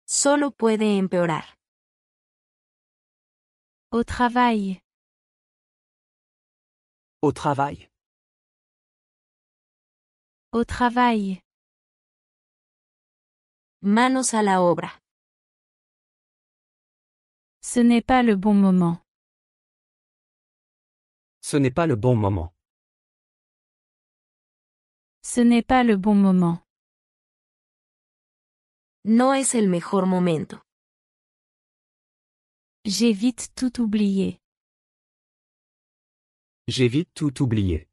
Solo puede empeorar. Au travail. Au travail. Au travail. Manos a la obra. Ce n'est pas le bon moment. Ce n'est pas le bon moment. Ce n'est pas le bon moment. No es el mejor momento. J'ai vite tout oublié. J'ai vite tout oublié.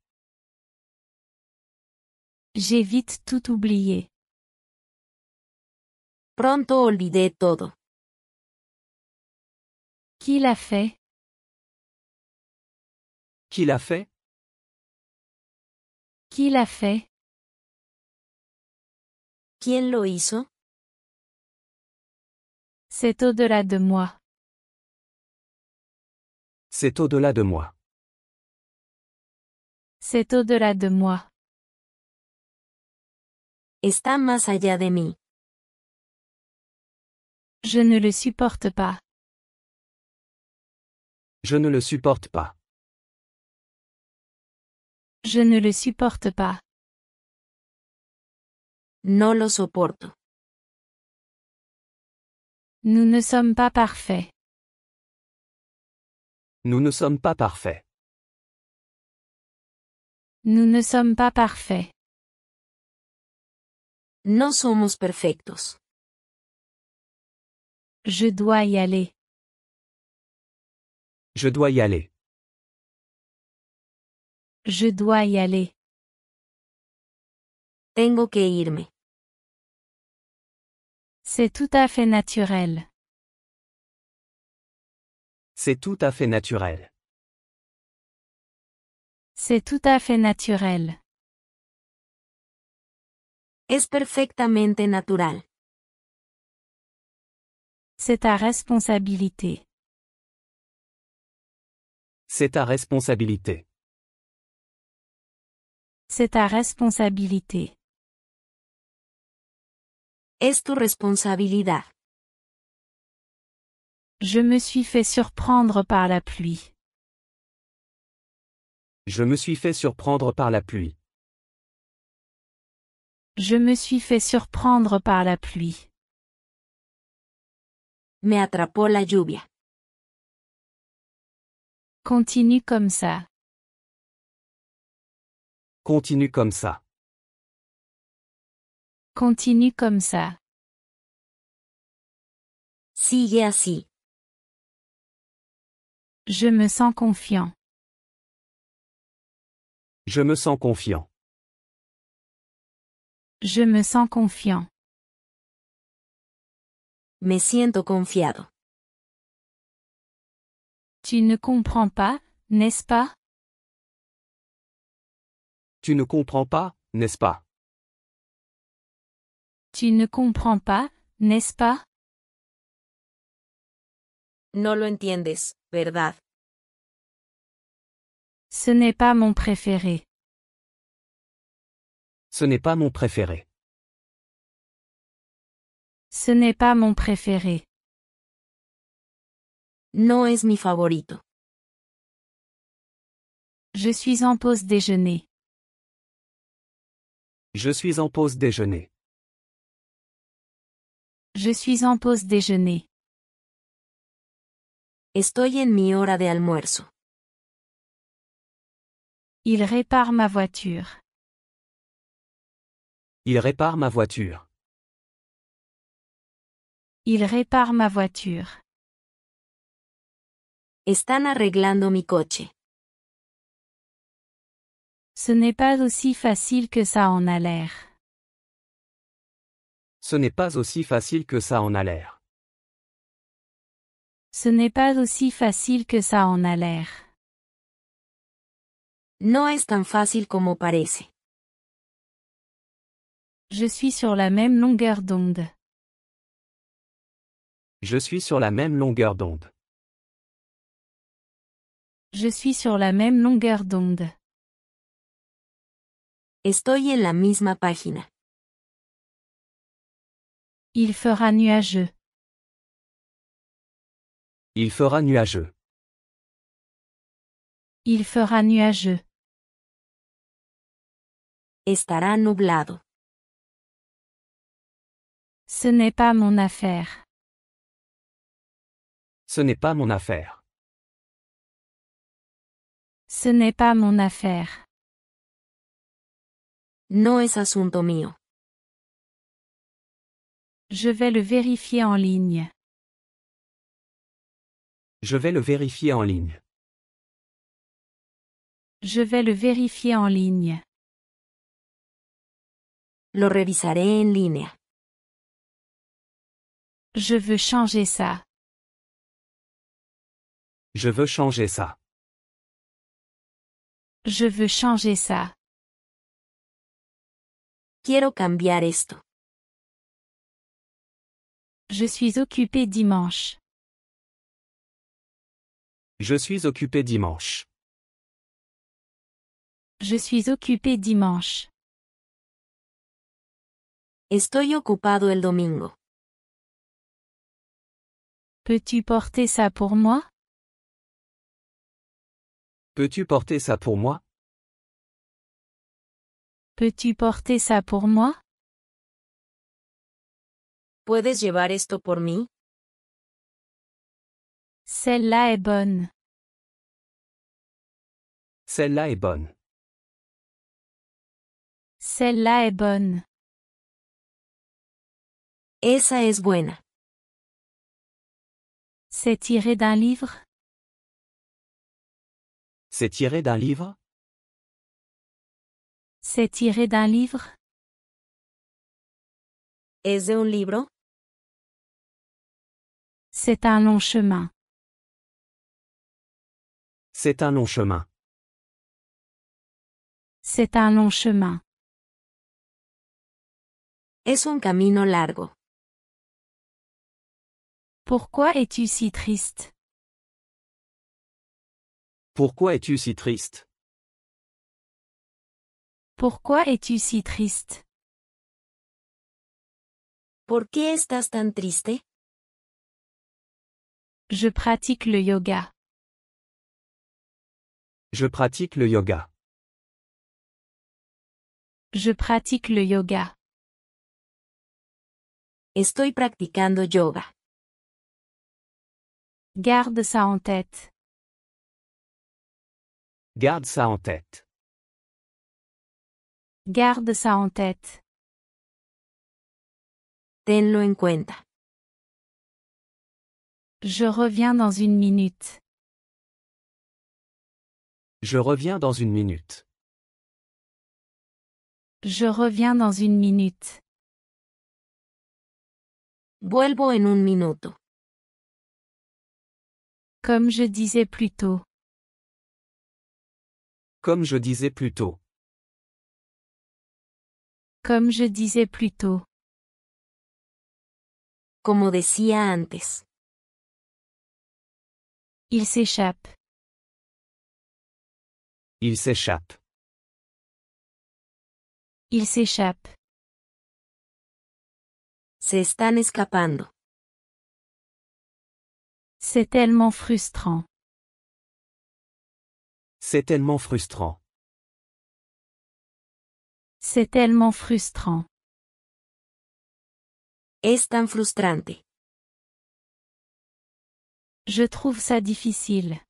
J'ai vite tout oublié. Pronto olvidé todo. Qui l'a fait? Qui l'a fait? Qui l'a fait? ¿Quién lo hizo? C'est au-delà de moi. C'est au-delà de moi. C'est au-delà de moi. Está más allá de mí. Je ne le supporte pas. Je ne le supporte pas. Je ne le supporte pas. No lo soporto. Nous ne sommes pas parfaits. Nous ne sommes pas parfaits. Nous ne sommes pas parfaits. No somos perfectos. Je dois y aller. Je dois y aller. Je dois y aller. Tengo que irme. C'est tout à fait naturel. C'est tout à fait naturel. C'est tout à fait naturel. Es perfectamente natural. C'est ta responsabilité. C'est ta responsabilité. C'est ta responsabilité. Es tu responsabilidad. Je me suis fait surprendre par la pluie. Je me suis fait surprendre par la pluie. Je me suis fait surprendre par la pluie. Me atrapó la lluvia. Continue comme ça. Continue comme ça. Continue comme ça. Sigue así. Je me sens confiant. Je me sens confiant. Je me sens confiant. Me siento confiado. Tu ne comprends pas, n'est-ce pas? Tu ne comprends pas, n'est-ce pas? Tu ne comprends pas, n'est-ce pas? No lo entiendes, ¿verdad? Ce n'est pas mon préféré. Ce n'est pas mon préféré. Ce n'est pas mon préféré. No es mi favorito. Je suis en pause déjeuner. Je suis en pause déjeuner. Je suis en pause déjeuner. Estoy en mi hora de almuerzo. Il répare ma voiture. Il répare ma voiture. Il répare ma voiture. Están arreglando mi coche. Ce n'est pas aussi facile que ça en a l'air. Ce n'est pas aussi facile que ça en a l'air. Ce n'est pas aussi facile que ça en a l'air. No es tan fácil como parece. Je suis sur la même longueur d'onde. Je suis sur la même longueur d'onde. Je suis sur la même longueur d'onde. Estoy en la misma página. Il fera nuageux. Il fera nuageux. Il fera nuageux. Estará nublado. Ce n'est pas mon affaire. Ce n'est pas mon affaire. Ce n'est pas mon affaire. No es asunto mío. Je vais le vérifier en ligne. Je vais le vérifier en ligne. Je vais le vérifier en ligne. Lo revisaré en línea. Je veux changer ça. Je veux changer ça. Je veux changer ça. Quiero cambiar esto. Je suis occupé dimanche. Je suis occupé dimanche. Je suis occupé dimanche. Estoy ocupado el domingo. Peux-tu porter ça pour moi? Peux-tu porter ça pour moi? Peux-tu porter ça pour moi? ¿Puedes llevar esto por mí? Celle-là est bonne. Celle-là est bonne. Celle-là est bonne. Esa es buena. C'est tiré d'un livre? C'est tiré d'un livre? C'est tiré d'un livre? ¿Es de un libro? C'est un long chemin. C'est un long chemin. C'est un long chemin. Es un camino largo. Pourquoi es-tu si triste? Pourquoi es-tu si triste? Pourquoi es-tu si triste? ¿Por qué estás tan triste? Je pratique le yoga. Je pratique le yoga. Je pratique le yoga. Estoy practicando yoga. Garde ça en tête. Garde ça en tête. Garde ça en tête. Tenlo en cuenta. Je reviens dans une minute. Je reviens dans une minute. Je reviens dans une minute. Vuelvo en un minuto. Comme je disais plus tôt. Comme je disais plus tôt. Comme je disais plus tôt. Como decía antes. Il s'échappe. Il s'échappe. Il s'échappe. Se están escapando. C'est tellement frustrant. C'est tellement frustrant. C'est tellement frustrant. Es tan frustrante. Je trouve ça difficile.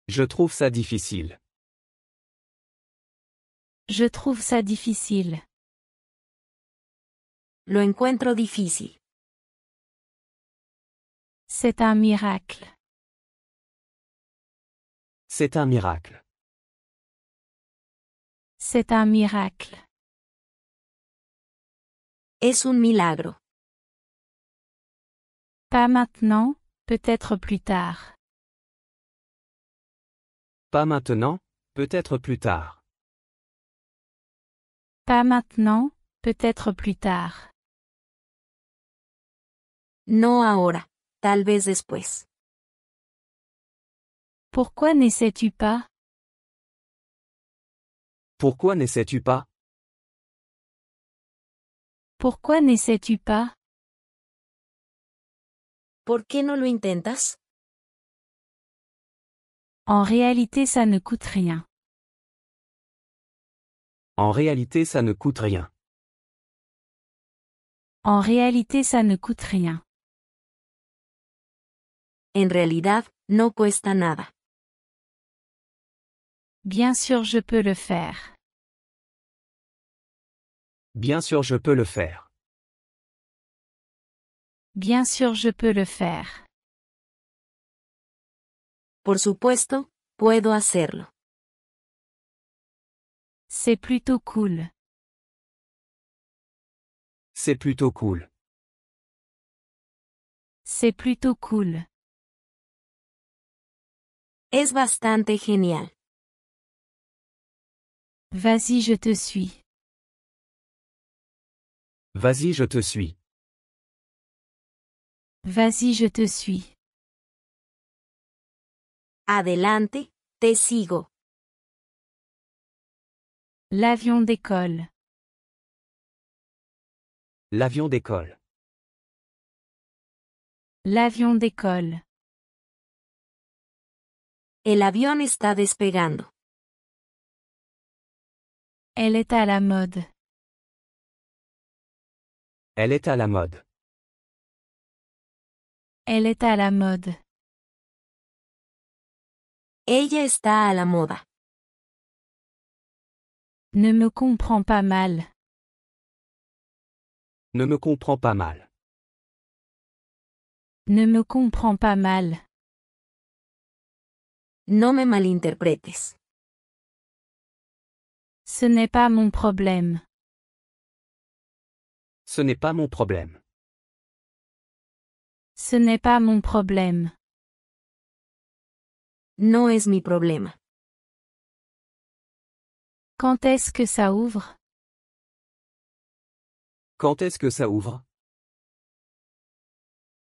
Je trouve ça difficile. Je trouve ça difficile. Lo encuentro difícil. C'est un miracle. C'est un miracle. C'est un miracle. Es un milagro. Pas maintenant, peut-être plus tard. Pas maintenant, peut-être plus tard. Pas maintenant, peut-être plus tard. No ahora. Tal vez después. Pourquoi n'essaies-tu pas? Pourquoi n'essaies-tu pas? Pourquoi n'essaies-tu pas? ¿Por qué no lo intentas? En réalité, ça ne coûte rien. En réalité, ça ne coûte rien. En réalité, ça ne coûte rien. En realidad, no cuesta nada. Bien sûr, je peux le faire. Bien sûr, je peux le faire. Bien sûr, je peux le faire. Por supuesto, puedo hacerlo. C'est plutôt cool. C'est plutôt cool. C'est plutôt cool. Es bastante genial. Vas-y, je te suis. Vas-y, je te suis. Vas-y, je te suis. Adelante, te sigo. L'avion décolle. L'avion décolle. L'avion décolle. El avión está despegando. Elle est à la mode. Elle est à la mode. Elle est à la mode. Ella está a la moda. Ne me comprends pas mal. Ne me comprends pas mal. Ne me comprends pas mal. No me malinterpretes. Ce n'est pas mon problème. Ce n'est pas mon problème. Ce n'est pas mon problème. No es mi problema. Quand est-ce que ça ouvre? Quand est-ce que ça ouvre?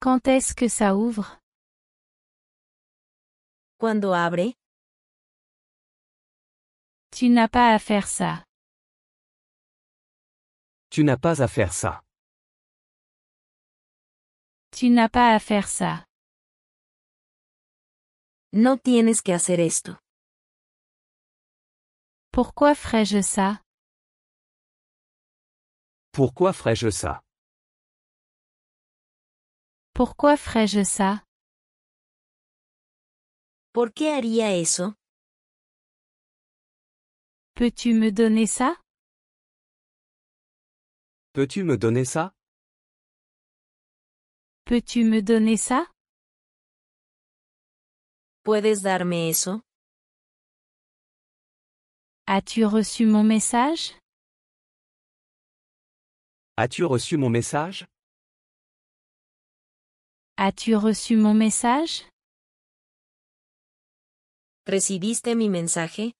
Quand est-ce que ça ouvre? ¿Cuándo abre? Tu n'as pas à faire ça. Tu n'as pas à faire ça. Tu n'as pas à faire ça. No tienes que hacer esto. Pourquoi ferais-je ça? Pourquoi ferais-je ça? Pourquoi ferais-je ça? ¿Por qué haría eso? Peux-tu me donner ça? Peux-tu me donner ça? Peux-tu me donner ça? ¿Puedes darme eso? As-tu reçu mon message? As-tu reçu mon message? As-tu reçu mon message? ¿Recibiste mi mensaje?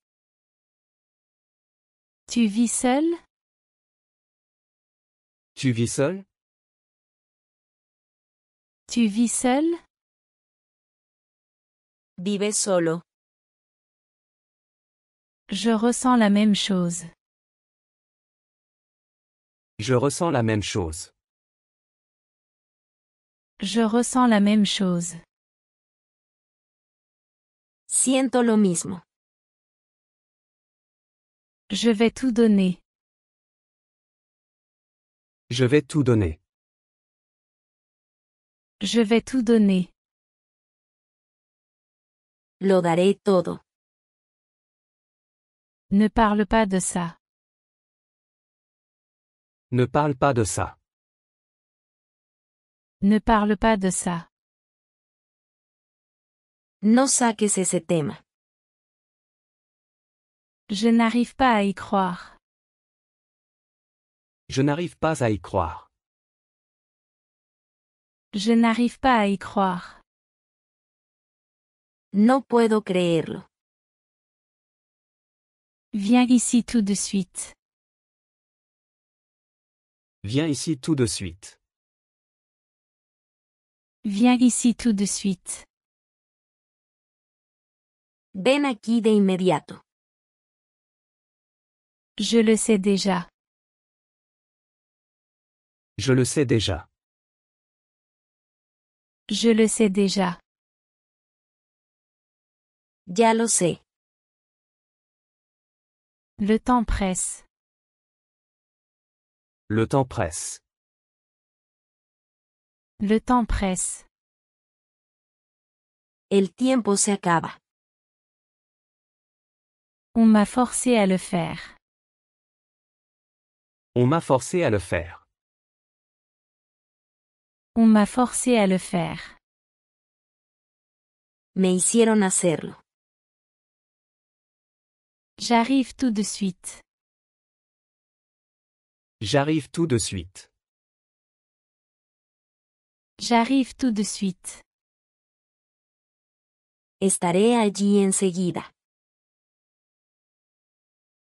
Tu vis seul? Tu vis seul? Tu vis seul? ¿Vives solo? Je ressens la même chose. Je ressens la même chose. Je ressens la même chose. Siento lo mismo. Je vais tout donner. Je vais tout donner. Je vais tout donner. Lo daré todo. Ne parle pas de ça. Ne parle pas de ça. Ne parle pas de ça. No saques ese tema. Je n'arrive pas à y croire. Je n'arrive pas à y croire. Je n'arrive pas à y croire. No puedo creerlo. Viens ici tout de suite. Viens ici tout de suite. Viens ici tout de suite. Ven aquí de inmediato. Je le sais déjà. Je le sais déjà. Je le sais déjà. Ya lo sé. Le temps presse. Le temps presse. Le temps presse. El tiempo se acaba. On m'a forcé à le faire. On m'a forcé à le faire. On m'a forcé à le faire. Me hicieron hacerlo. J'arrive tout de suite. J'arrive tout de suite. J'arrive tout de suite. Estaré allí enseguida.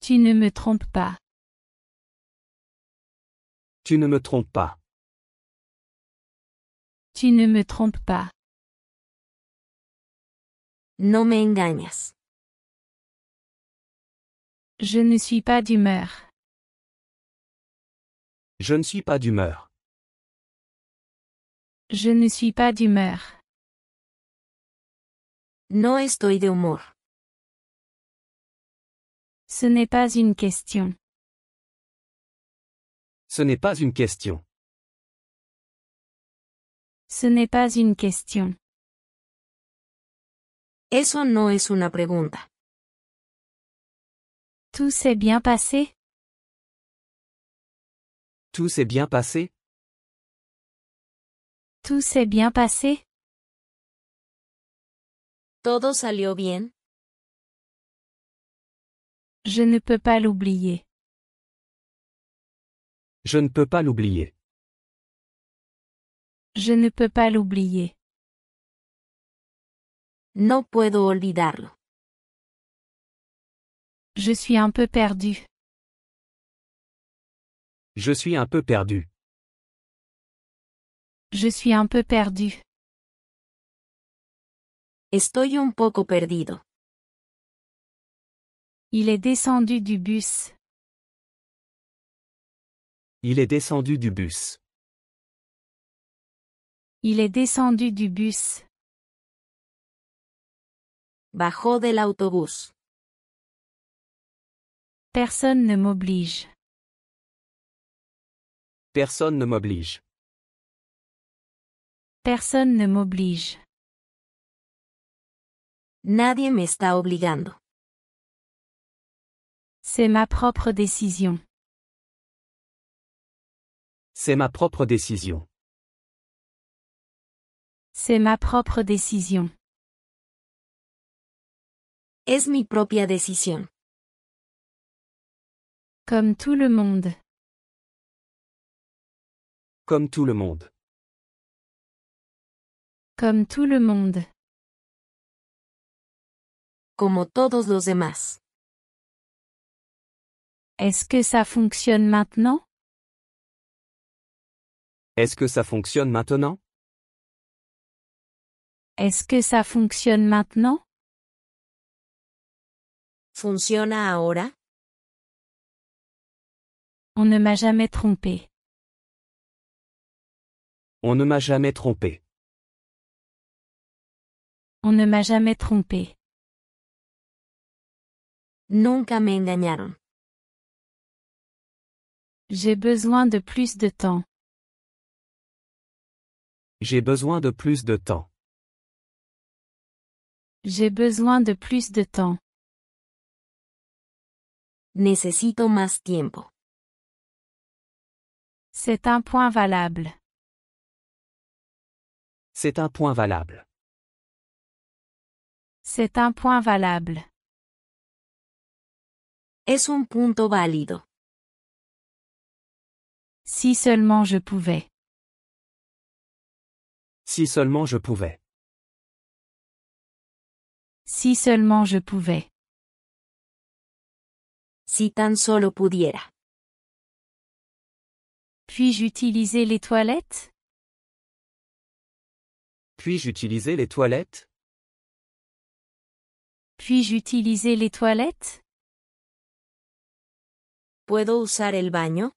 Tu ne me trompes pas. Tu ne me trompes pas. Tu ne me trompes pas. No me engañas. Je ne suis pas d'humeur. Je ne suis pas d'humeur. Je ne suis pas d'humeur. No estoy de humor. Ce n'est pas une question. Ce n'est pas une question. Ce n'est pas une question. Eso no es una pregunta. Tout s'est bien passé? Tout s'est bien passé? Tout s'est bien passé? ¿Todo salió bien? Je ne peux pas l'oublier. Je ne peux pas l'oublier. Je ne peux pas l'oublier. No puedo olvidarlo. Je suis un peu perdu. Je suis un peu perdu. Je suis un peu perdu. Estoy un poco perdido. Il est descendu du bus. Il est descendu du bus. Il est descendu du bus. Bajó del autobús. Personne ne m'oblige. Personne ne m'oblige. Personne ne m'oblige. Nadie me está obligando. C'est ma propre décision. C'est ma propre décision. C'est ma propre décision. Es mi propia decisión. Comme tout le monde. Comme tout le monde. Comme tout le monde. Como todos los demás. Est-ce que ça fonctionne maintenant? Est-ce que ça fonctionne maintenant? Est-ce que ça fonctionne maintenant? ¿Funciona ahora? On ne m'a jamais trompé. On ne m'a jamais trompé. On ne m'a jamais trompé. Nunca me engañaron. J'ai besoin de plus de temps. J'ai besoin de plus de temps. J'ai besoin de plus de temps. Necesito más tiempo. C'est un point valable. C'est un point valable. C'est un point valable. Es un punto válido. Si seulement je pouvais. Si seulement je pouvais. Si seulement je pouvais. Si tan solo pudiera. Puis-je utiliser les toilettes? Puis-je utiliser les toilettes? Puis-je utiliser les toilettes? ¿Puedo usar el baño?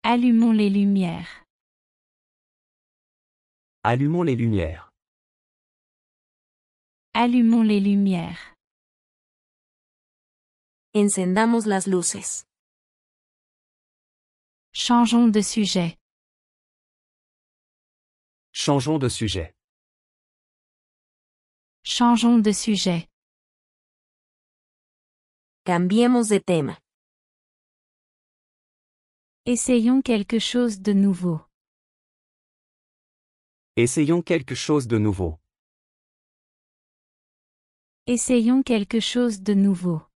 Allumons les lumières. Allumons les lumières. Allumons les lumières. Encendamos las luces. Changeons de sujet. Changeons de sujet. Changeons de sujet. Cambiemos de tema. Essayons quelque chose de nouveau. Essayons quelque chose de nouveau. Essayons quelque chose de nouveau.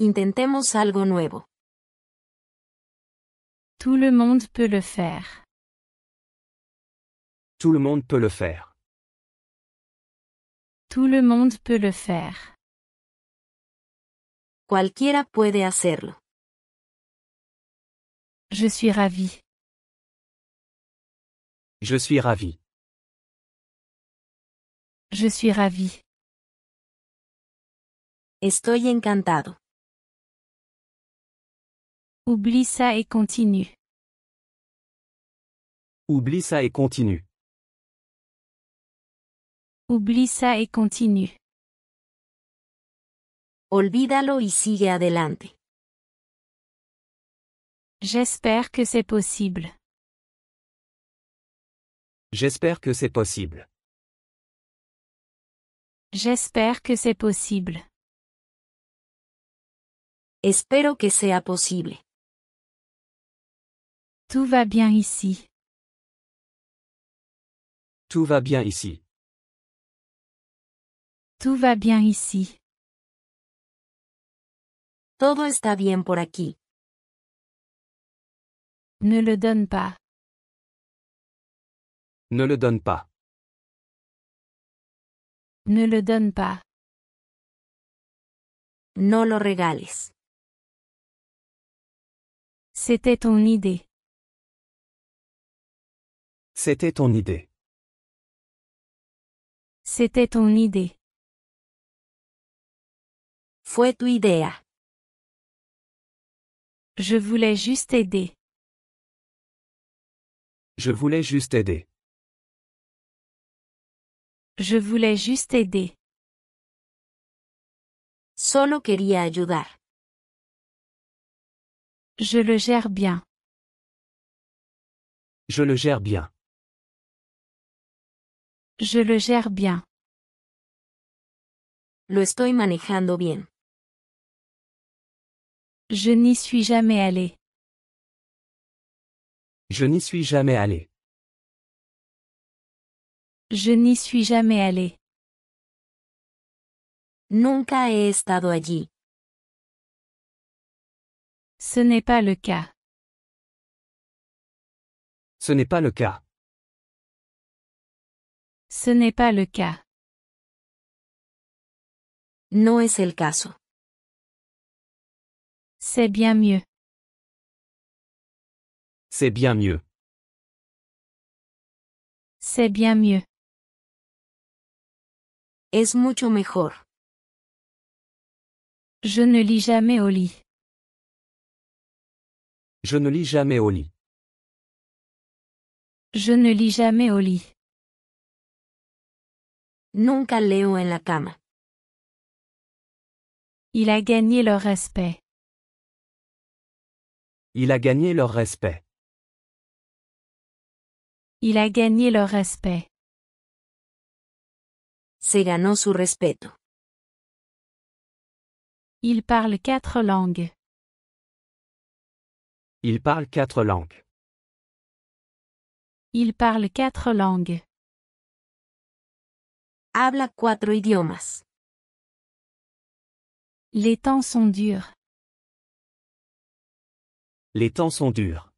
Intentemos algo nuevo. Tout le monde peut le faire. Tout le monde peut le faire. Tout le monde peut le faire. Cualquiera puede hacerlo. Je suis ravi. Je suis ravi. Je suis ravi. Estoy encantado. Oublie ça et continue. Oublie ça et continue. Oublie ça et continue. Olvídalo y sigue adelante. J'espère que c'est possible. J'espère que c'est possible. J'espère que c'est possible. Espero que sea posible. Tout va bien ici. Tout va bien ici. Tout va bien ici. Todo está bien por aquí. Ne le donne pas. Ne le donne pas. Ne le donne pas. No lo regales. C'était ton idée. C'était ton idée. C'était ton idée. Fue tu idea. Je voulais juste aider. Je voulais juste aider. Je voulais juste aider. Solo quería ayudar. Je le gère bien. Je le gère bien. Je le gère bien. Lo estoy manejando bien. Je n'y suis jamais allé. Je n'y suis jamais allé. Je n'y suis jamais allé. Nunca he estado allí. Ce n'est pas le cas. Ce n'est pas le cas. Ce n'est pas le cas. No es el caso. C'est bien mieux. C'est bien mieux. C'est bien mieux. Es mucho mejor. Je ne lis jamais au lit. Je ne lis jamais au lit. Je ne lis jamais au lit. Nunca leo en la cama. Il a gagné leur respect. Il a gagné leur respect. Il a gagné leur respect. Se ganó su respeto. Il parle 4 langues. Il parle 4 langues. Il parle 4 langues. Habla 4 idiomas. Les temps sont durs. Les temps sont durs.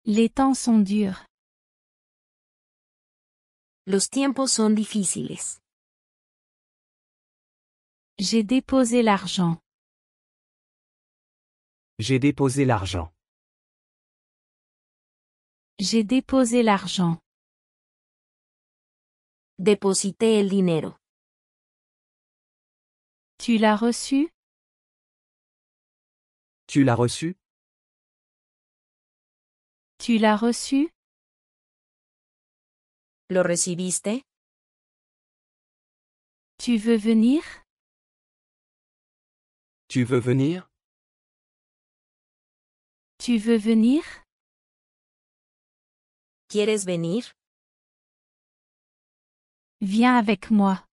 Les temps sont durs. Los tiempos son difíciles. J'ai déposé l'argent. J'ai déposé l'argent. J'ai déposé l'argent. Deposité el dinero. Tu l'as reçu? Tu l'as reçu? Tu l'as reçu? ¿Lo recibiste? Tu veux venir? Tu veux venir? Tu veux venir? ¿Quieres venir? Viens avec moi.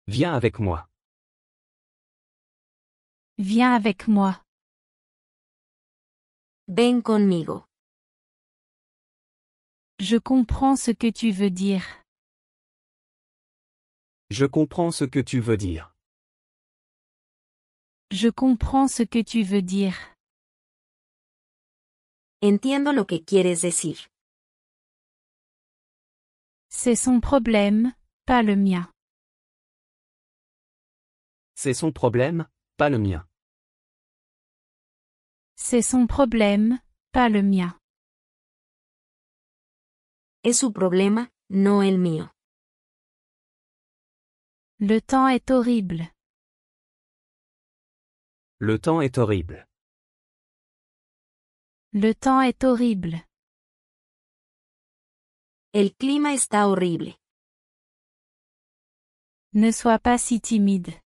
Viens avec moi. Viens avec moi. Ven conmigo. Je comprends ce que tu veux dire. Je comprends ce que tu veux dire. Je comprends ce que tu veux dire. Entiendo lo que quieres decir. C'est son problème, pas le mien. C'est son problème, pas le mien. C'est son problème, pas le mien. Es su problema, no el mío. Le temps est horrible. Le temps est horrible. Le temps est horrible. El clima está horrible. Ne sois pas si timide.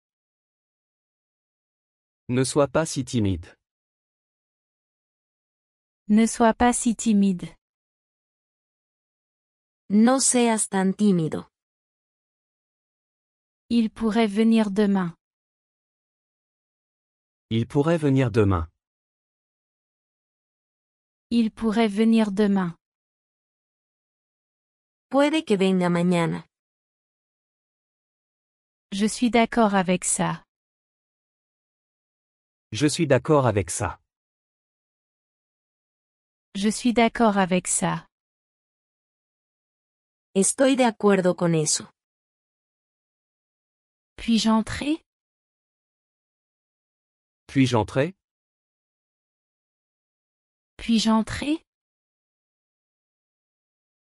Ne sois pas si timide. Ne sois pas si timide. No seas tan tímido. Il pourrait venir demain. Il pourrait venir demain. Il pourrait venir demain. Puede que venga mañana. Je suis d'accord avec ça. Je suis d'accord avec ça. Je suis d'accord avec ça. Estoy de acuerdo con eso. Puis-je entrer? Puis-je entrer? Puis-je entrer?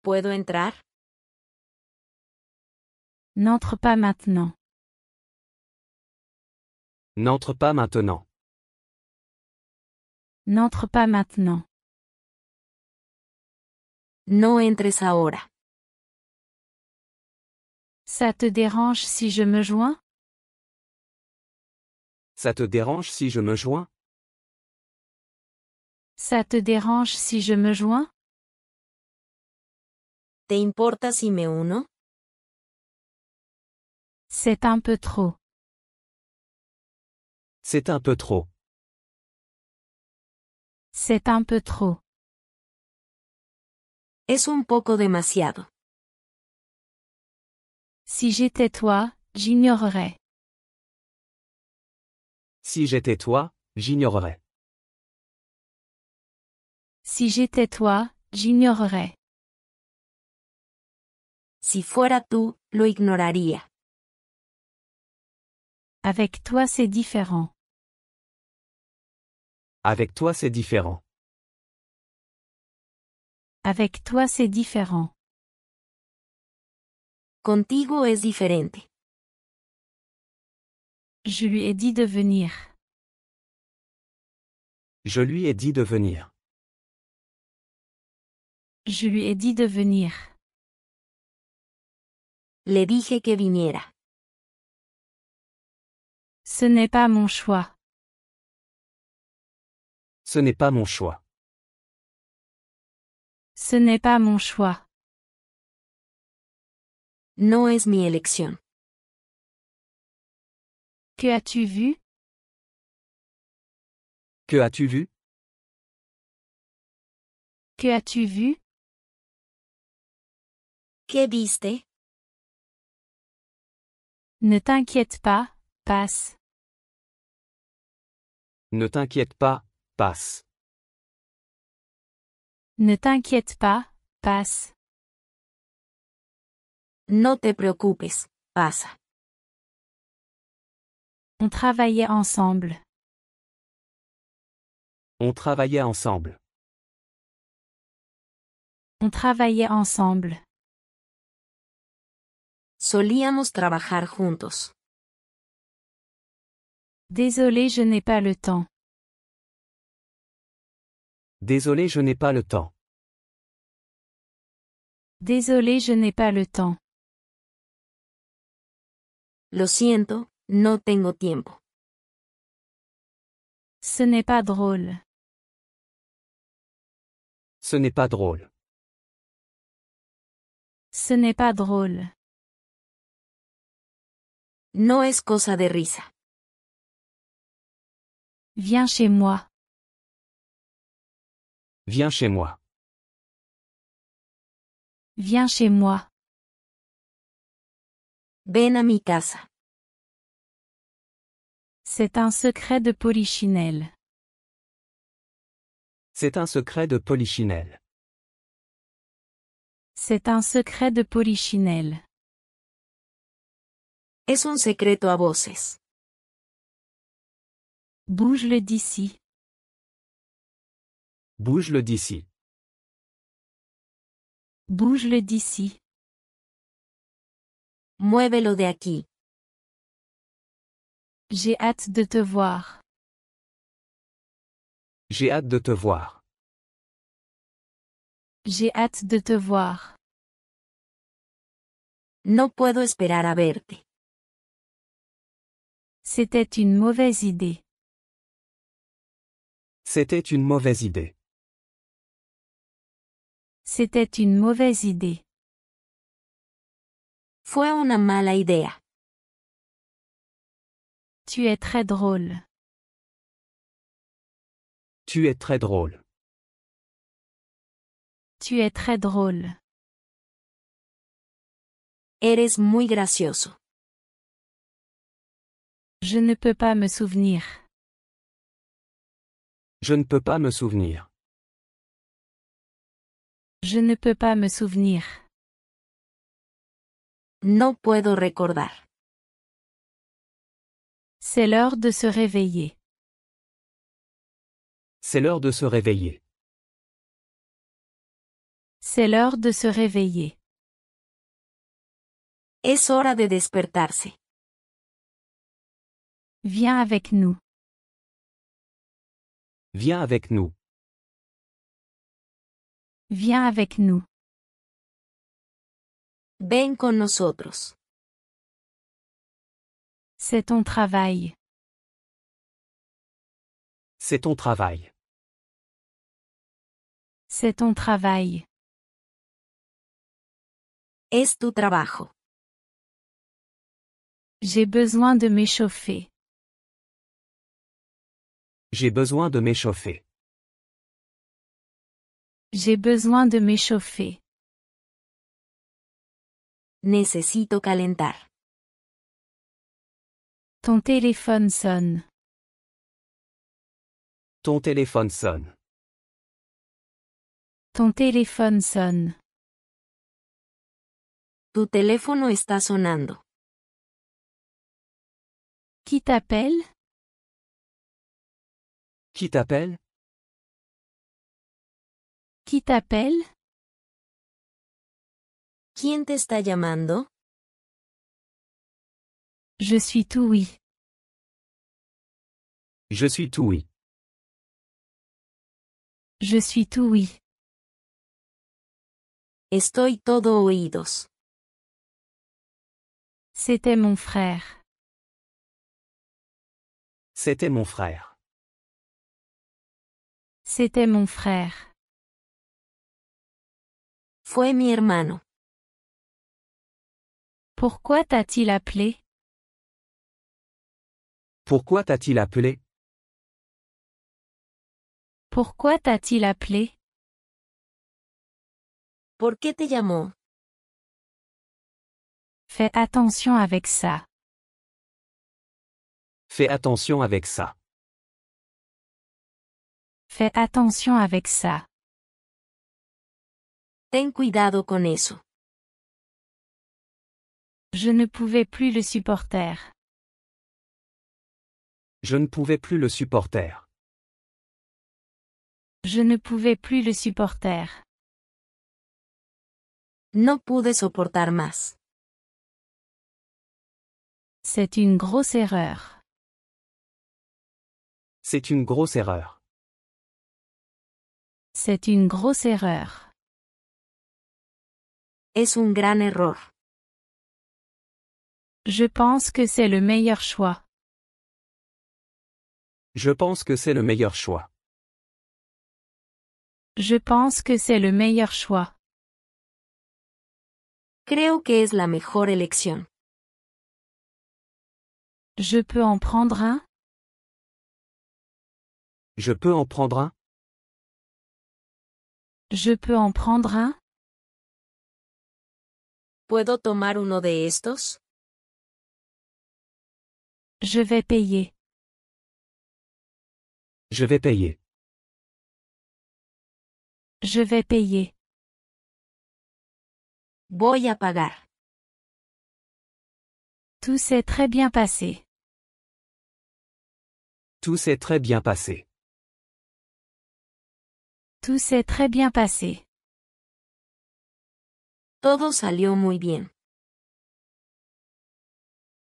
¿Puedo entrar? N'entre pas maintenant. N'entre pas maintenant. N'entre pas maintenant. No entres ahora. Ça te dérange si je me joins? Ça te dérange si je me joins? Ça te dérange si je me joins? ¿Te importa si me uno? C'est un peu trop. C'est un peu trop. C'est un peu trop. Es un poco demasiado. Si j'étais toi, j'ignorerais. Si j'étais toi, j'ignorerais. Si j'étais toi, j'ignorerais. Si fuera tú, lo ignoraría. Avec toi c'est différent. Avec toi c'est différent. Avec toi c'est différent. Contigo es diferente. Je lui ai dit de venir. Je lui ai dit de venir. Je lui ai dit de venir. Le dije que viniera. Ce n'est pas mon choix. Ce n'est pas mon choix. Ce n'est pas mon choix. No es mi elección. Que as-tu vu? Que as-tu vu? Que as-tu vu? ¿Qué viste? Ne t'inquiète pas, passe. Ne t'inquiète pas, passe. Ne t'inquiète pas, passe. No te preocupes, pasa. On travaillait ensemble. On travaillait ensemble. On travaillait ensemble. Solíamos trabajar juntos. Désolé, je n'ai pas le temps. Désolé, je n'ai pas le temps. Désolé, je n'ai pas le temps. Lo siento, no tengo tiempo. Ce n'est pas drôle. Ce n'est pas drôle. Ce n'est pas drôle. No es cosa de risa. Viens chez moi. Viens chez moi. Viens chez moi. Ven a mi casa. C'est un secret de Polichinelle. C'est un secret de Polichinelle. C'est un secret de Polichinelle. Es un secreto a voces. Bouge-le d'ici. Bouge-le d'ici. Bouge-le d'ici. Muévelo de aquí. J'ai hâte de te voir. J'ai hâte de te voir. J'ai hâte de te voir. No puedo esperar a verte. C'était une mauvaise idée. C'était une mauvaise idée. C'était une mauvaise idée. Fue una mala idea. Tu es très drôle. Tu es très drôle. Tu es très drôle. Eres muy gracioso. Je ne peux pas me souvenir. Je ne peux pas me souvenir. Je ne peux pas me souvenir. No puedo recordar. C'est l'heure de se réveiller. C'est l'heure de se réveiller. C'est l'heure de se réveiller. Es hora de despertarse. Viens avec nous. Viens avec nous. Viens avec nous. Ven con nosotros. C'est ton travail. C'est ton travail. C'est ton travail. Es tu trabajo. J'ai besoin de m'échauffer. J'ai besoin de m'échauffer. J'ai besoin de m'échauffer. Necesito calentar. Ton téléphone sonne. Ton téléphone sonne. Ton téléphone sonne. Tu teléfono está sonando. Qui t'appelle? Qui t'appelle? Qui t'appelle? ¿Quién te está llamando? Je suis tout oui. Je suis tout oui. Je suis tout oui. Estoy todo oídos. C'était mon frère. C'était mon frère. C'était mon frère. Fue mi hermano. Pourquoi t'a-t-il appelé? Pourquoi t'a-t-il appelé? Pourquoi t'a-t-il appelé? ¿Por qué te llamó? Fais attention avec ça. Fais attention avec ça. Fais attention avec ça. Ten cuidado con eso. Je ne pouvais plus le supporter. Je ne pouvais plus le supporter. Je ne pouvais plus le supporter. No pude soportar más. C'est une grosse erreur. C'est une grosse erreur. C'est une grosse erreur. Es un gran error. Je pense que c'est le meilleur choix. Je pense que c'est le meilleur choix. Je pense que c'est le meilleur choix. Creo que es la mejor elección. Je peux en prendre un? Je peux en prendre un? Je peux en prendre un? ¿Puedo tomar uno de estos? Je vais payer. Je vais payer. Je vais payer. Voy a pagar. Tout s'est très bien passé. Tout s'est très bien passé. Tout s'est très bien passé. Todo salió muy bien.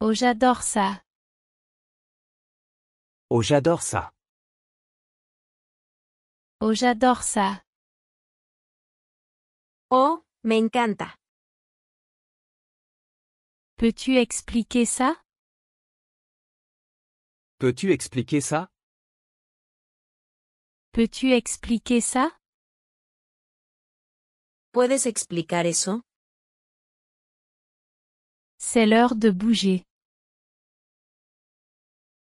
Oh, j'adore ça. Oh, j'adore ça. Oh, j'adore ça. Oh, me encanta. Peux-tu expliquer ça? Peux-tu expliquer ça? Peux-tu expliquer ça? ¿Puedes explicar eso? C'est l'heure de bouger.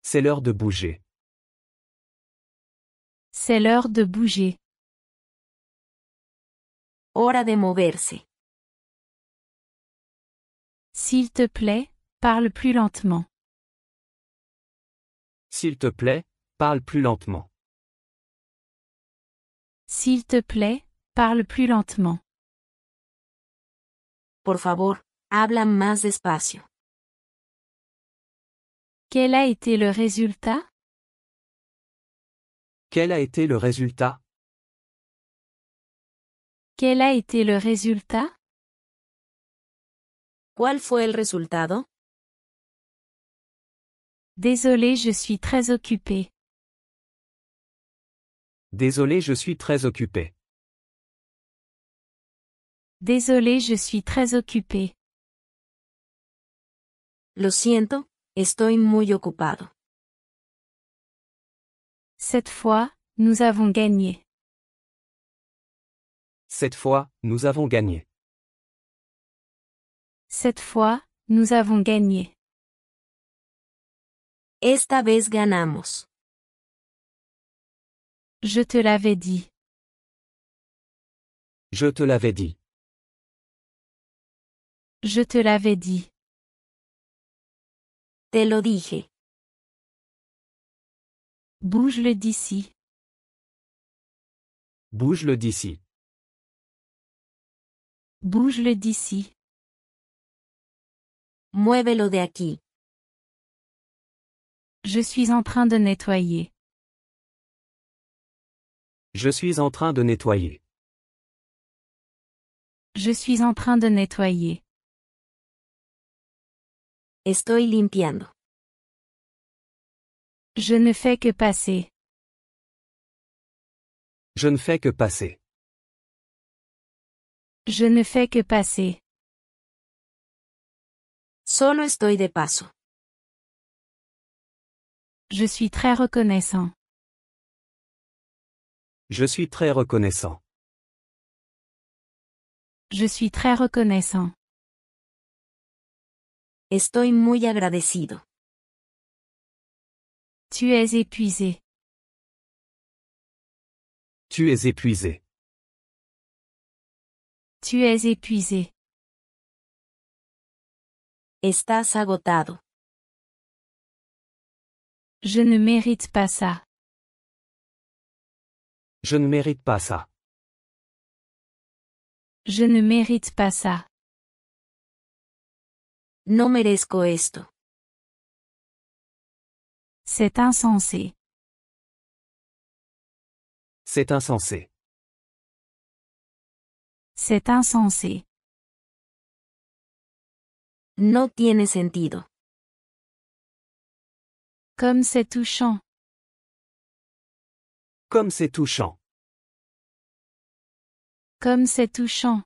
C'est l'heure de bouger. C'est l'heure de bouger. Hora de moverse. S'il te plaît, parle plus lentement. S'il te plaît, parle plus lentement. S'il te plaît, parle plus lentement. Por favor, habla más despacio. Quel a été le résultat? Quel a été le résultat? Quel a été le résultat? ¿Cuál fue el resultado? Désolé, je suis très occupé. Désolé, je suis très occupé. Désolé, je suis très occupé. Lo siento, estoy muy ocupado. Cette fois, nous avons gagné. Cette fois, nous avons gagné. Cette fois, nous avons gagné. Esta vez ganamos. Je te l'avais dit. Je te l'avais dit. Je te l'avais dit. Te lo dije. Bouge-le d'ici. Bouge-le d'ici. Bouge-le d'ici. Muévelo de aquí. Je suis en train de nettoyer. Je suis en train de nettoyer. Je suis en train de nettoyer. Estoy limpiando. Je ne fais que passer. Je ne fais que passer. Je ne fais que passer. Solo estoy de paso. Je suis très reconnaissant. Je suis très reconnaissant. Je suis très reconnaissant. Estoy muy agradecido. Tu es épuisé. Tu es épuisé. Tu es épuisé. Estás agotado. Je ne mérite pas ça. Je ne mérite pas ça. Je ne mérite pas ça. No merezco esto. C'est insensé. C'est insensé. C'est insensé. No tiene sentido. Comme c'est touchant. Comme c'est touchant. Comme c'est touchant.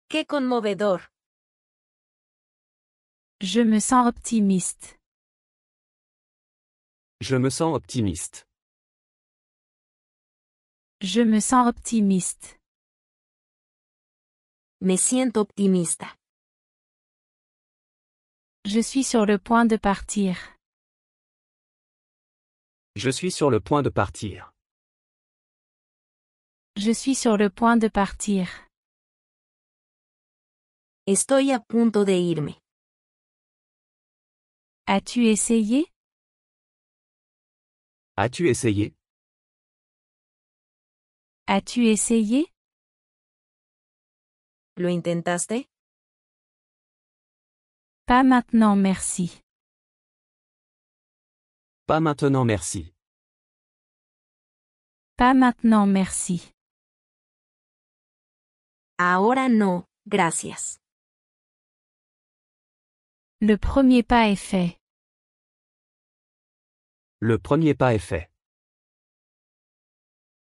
¡Qué conmovedor! Je me sens optimiste. Je me sens optimiste. Je me sens optimiste. Me siento optimista. Je suis sur le point de partir. Je suis sur le point de partir. Je suis sur le point de partir. Estoy a punto de irme. As-tu essayé? As-tu essayé? As-tu essayé? ¿Lo intentaste? Pas maintenant, merci. Pas maintenant, merci. Pas maintenant, merci. Ahora no, gracias. Le premier pas est fait. Le premier pas est fait.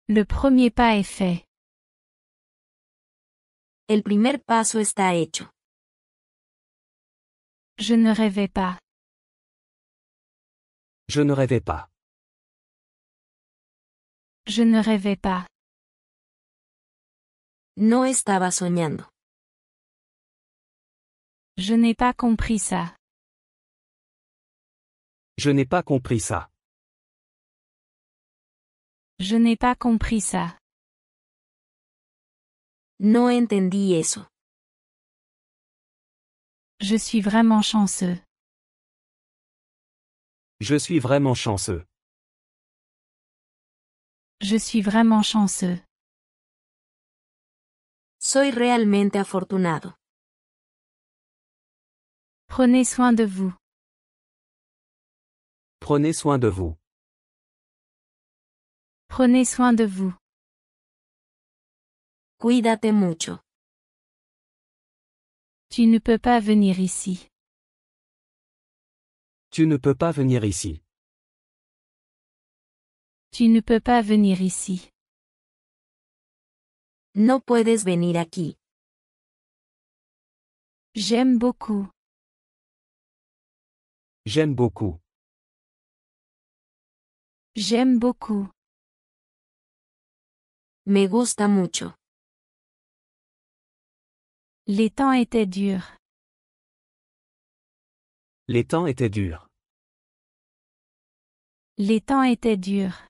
Le premier pas est fait. El primer paso está hecho. Je ne rêvais pas. Je ne rêvais pas. Je ne rêvais pas. No estaba soñando. Je n'ai pas compris ça. Je n'ai pas compris ça. Je n'ai pas compris ça. No entendí eso. Je suis vraiment chanceux. Je suis vraiment chanceux. Je suis vraiment chanceux. Soy realmente afortunado. Prenez soin de vous. Prenez soin de vous. Prenez soin de vous. Cuídate mucho. Tu ne peux pas venir ici. Tu ne peux pas venir ici. Tu ne peux pas venir ici. No puedes venir aquí. J'aime beaucoup. J'aime beaucoup. J'aime beaucoup. Me gusta mucho. Les temps étaient durs. Les temps étaient durs. Les temps étaient durs.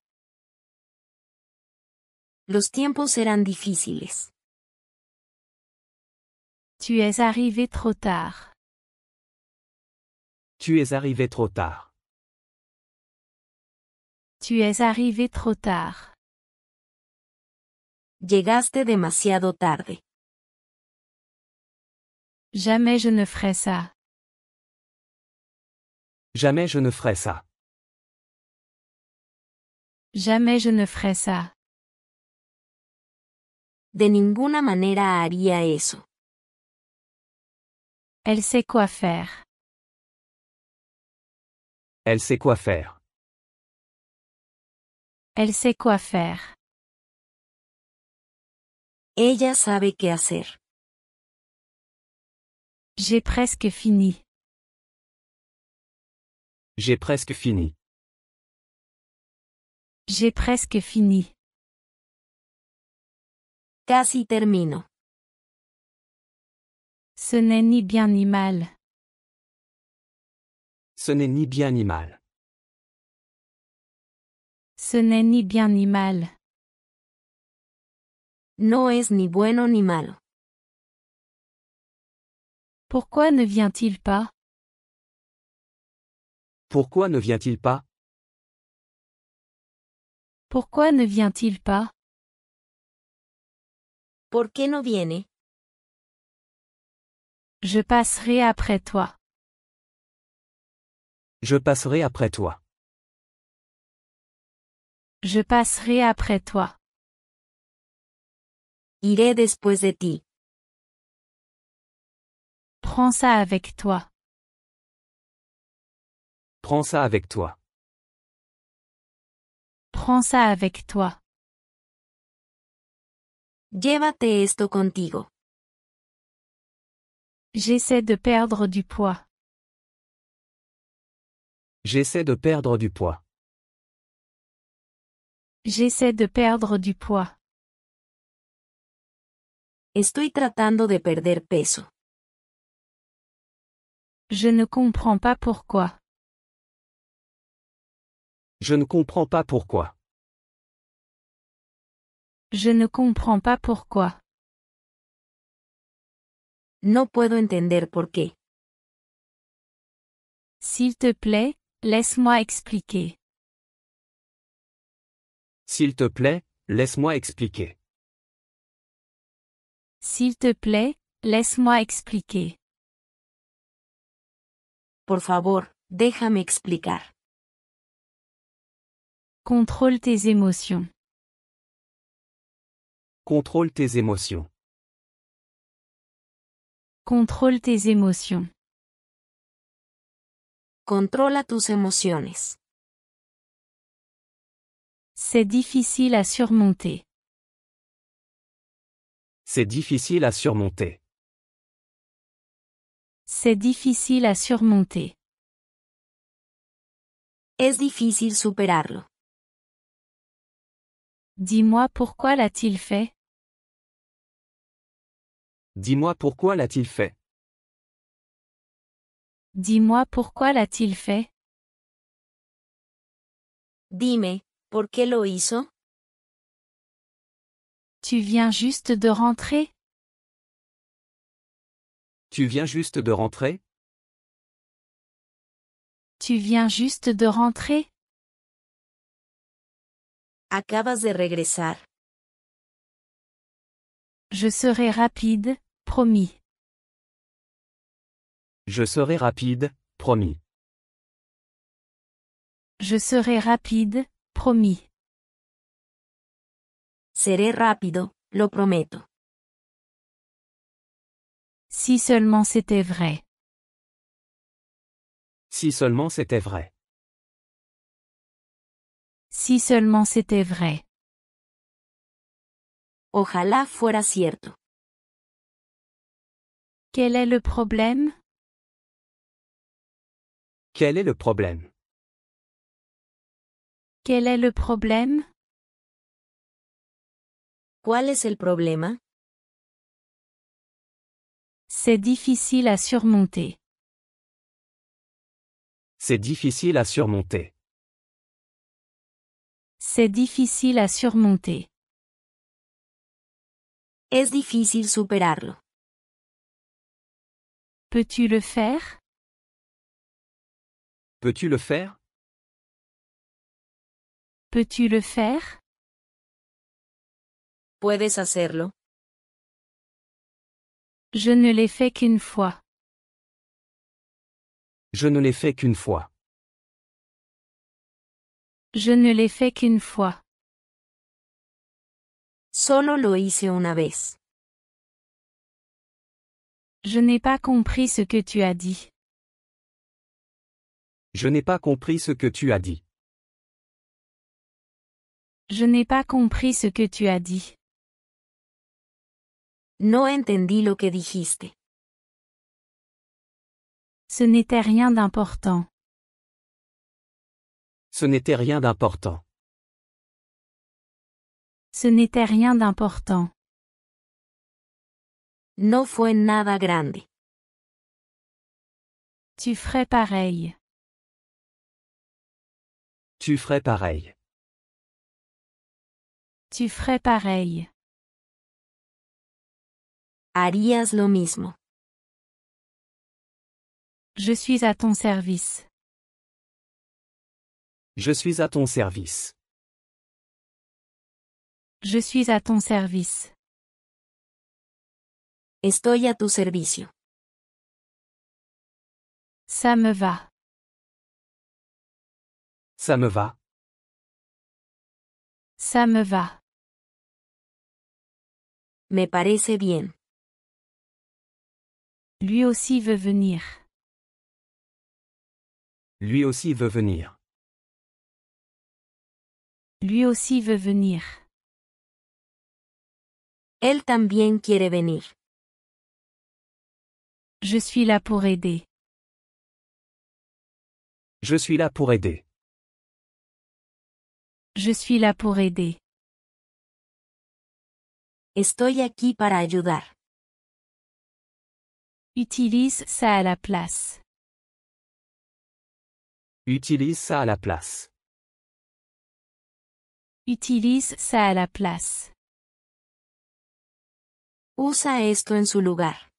Los tiempos eran difíciles. Tu es arrivé trop tard. Tu es arrivé trop tard. Tu es arrivé trop tard. Llegaste demasiado tarde. Jamais je ne ferai ça. Jamais je ne ferai ça. Jamais je ne ferai ça. De ninguna manera haría eso. Elle sait quoi faire. Elle sait quoi faire. Elle sait quoi faire. Ella sabe qué hacer. J'ai presque fini. J'ai presque fini. J'ai presque fini. Casi termino. Ce n'est ni bien ni mal. Ce n'est ni bien ni mal. Ce n'est ni bien ni mal. No es ni bueno ni malo. Pourquoi ne vient-il pas? Pourquoi ne vient-il pas? Pourquoi ne vient-il pas? ¿Por qué no viene? Je passerai après toi. Je passerai après toi. Je passerai après toi. Iré después de ti. Prends ça avec toi. Prends ça avec toi. Prends ça avec toi. Llévate esto contigo. J'essaie de perdre du poids. J'essaie de perdre du poids. J'essaie de perdre du poids. Estoy tratando de perder peso. Je ne comprends pas pourquoi. Je ne comprends pas pourquoi. Je ne comprends pas pourquoi. No puedo entender por qué. S'il te plaît, laisse-moi expliquer. S'il te plaît, laisse-moi expliquer. S'il te plaît, laisse-moi expliquer. Por favor, déjame explicar. Contrôle tes émotions. Contrôle tes émotions. Contrôle tes émotions. Controla tus emociones. C'est difficile à surmonter. C'est difficile à surmonter. C'est difficile à surmonter. Es difícil superarlo. Dis-moi pourquoi l'a-t-il fait? Dis-moi pourquoi l'a-t-il fait? Dis-moi pourquoi l'a-t-il fait? Dime, ¿por qué lo hizo? Tu viens juste de rentrer? Tu viens juste de rentrer? Tu viens juste de rentrer? Acabas de regresar. Je serai rapide, promis. Je serai rapide, promis. Je serai rapide, promis. Seré rápido, lo prometo. Si seulement c'était vrai. Si seulement c'était vrai. Si seulement c'était vrai. Ojalá fuera cierto. Quel est le problème? Quel est le problème? Quel est le problème? ¿Cuál es el problema? C'est difficile à surmonter. C'est difficile à surmonter. C'est difficile à surmonter. Es difícil superarlo. Peux-tu le faire? Peux-tu le faire? Peux-tu le faire? ¿Puedes hacerlo? Je ne l'ai fait qu'une fois. Je ne l'ai fait qu'une fois. Je ne l'ai fait qu'une fois. Solo lo hice una vez. Je n'ai pas compris ce que tu as dit. Je n'ai pas compris ce que tu as dit. Je n'ai pas compris ce que tu as dit. No entendí lo que dijiste. Ce n'était rien d'important. Ce n'était rien d'important. Ce n'était rien d'important. No fue nada grande. Tu ferais pareil. Tu ferais pareil. Tu ferais pareil. Harías lo mismo. Je suis à ton service. Je suis à ton service. Je suis à ton service. Estoy a tu servicio. Ça me va. Ça me va. Ça me va. Me parece bien. Lui aussi veut venir. Lui aussi veut venir. Lui aussi veut venir. Él también quiere venir. Je suis là pour aider. Je suis là pour aider. Je suis là pour aider. Estoy aquí para ayudar. Utilise ça à la place. Utilise ça à la place. Utilise ça à la place. Usa esto en su lugar.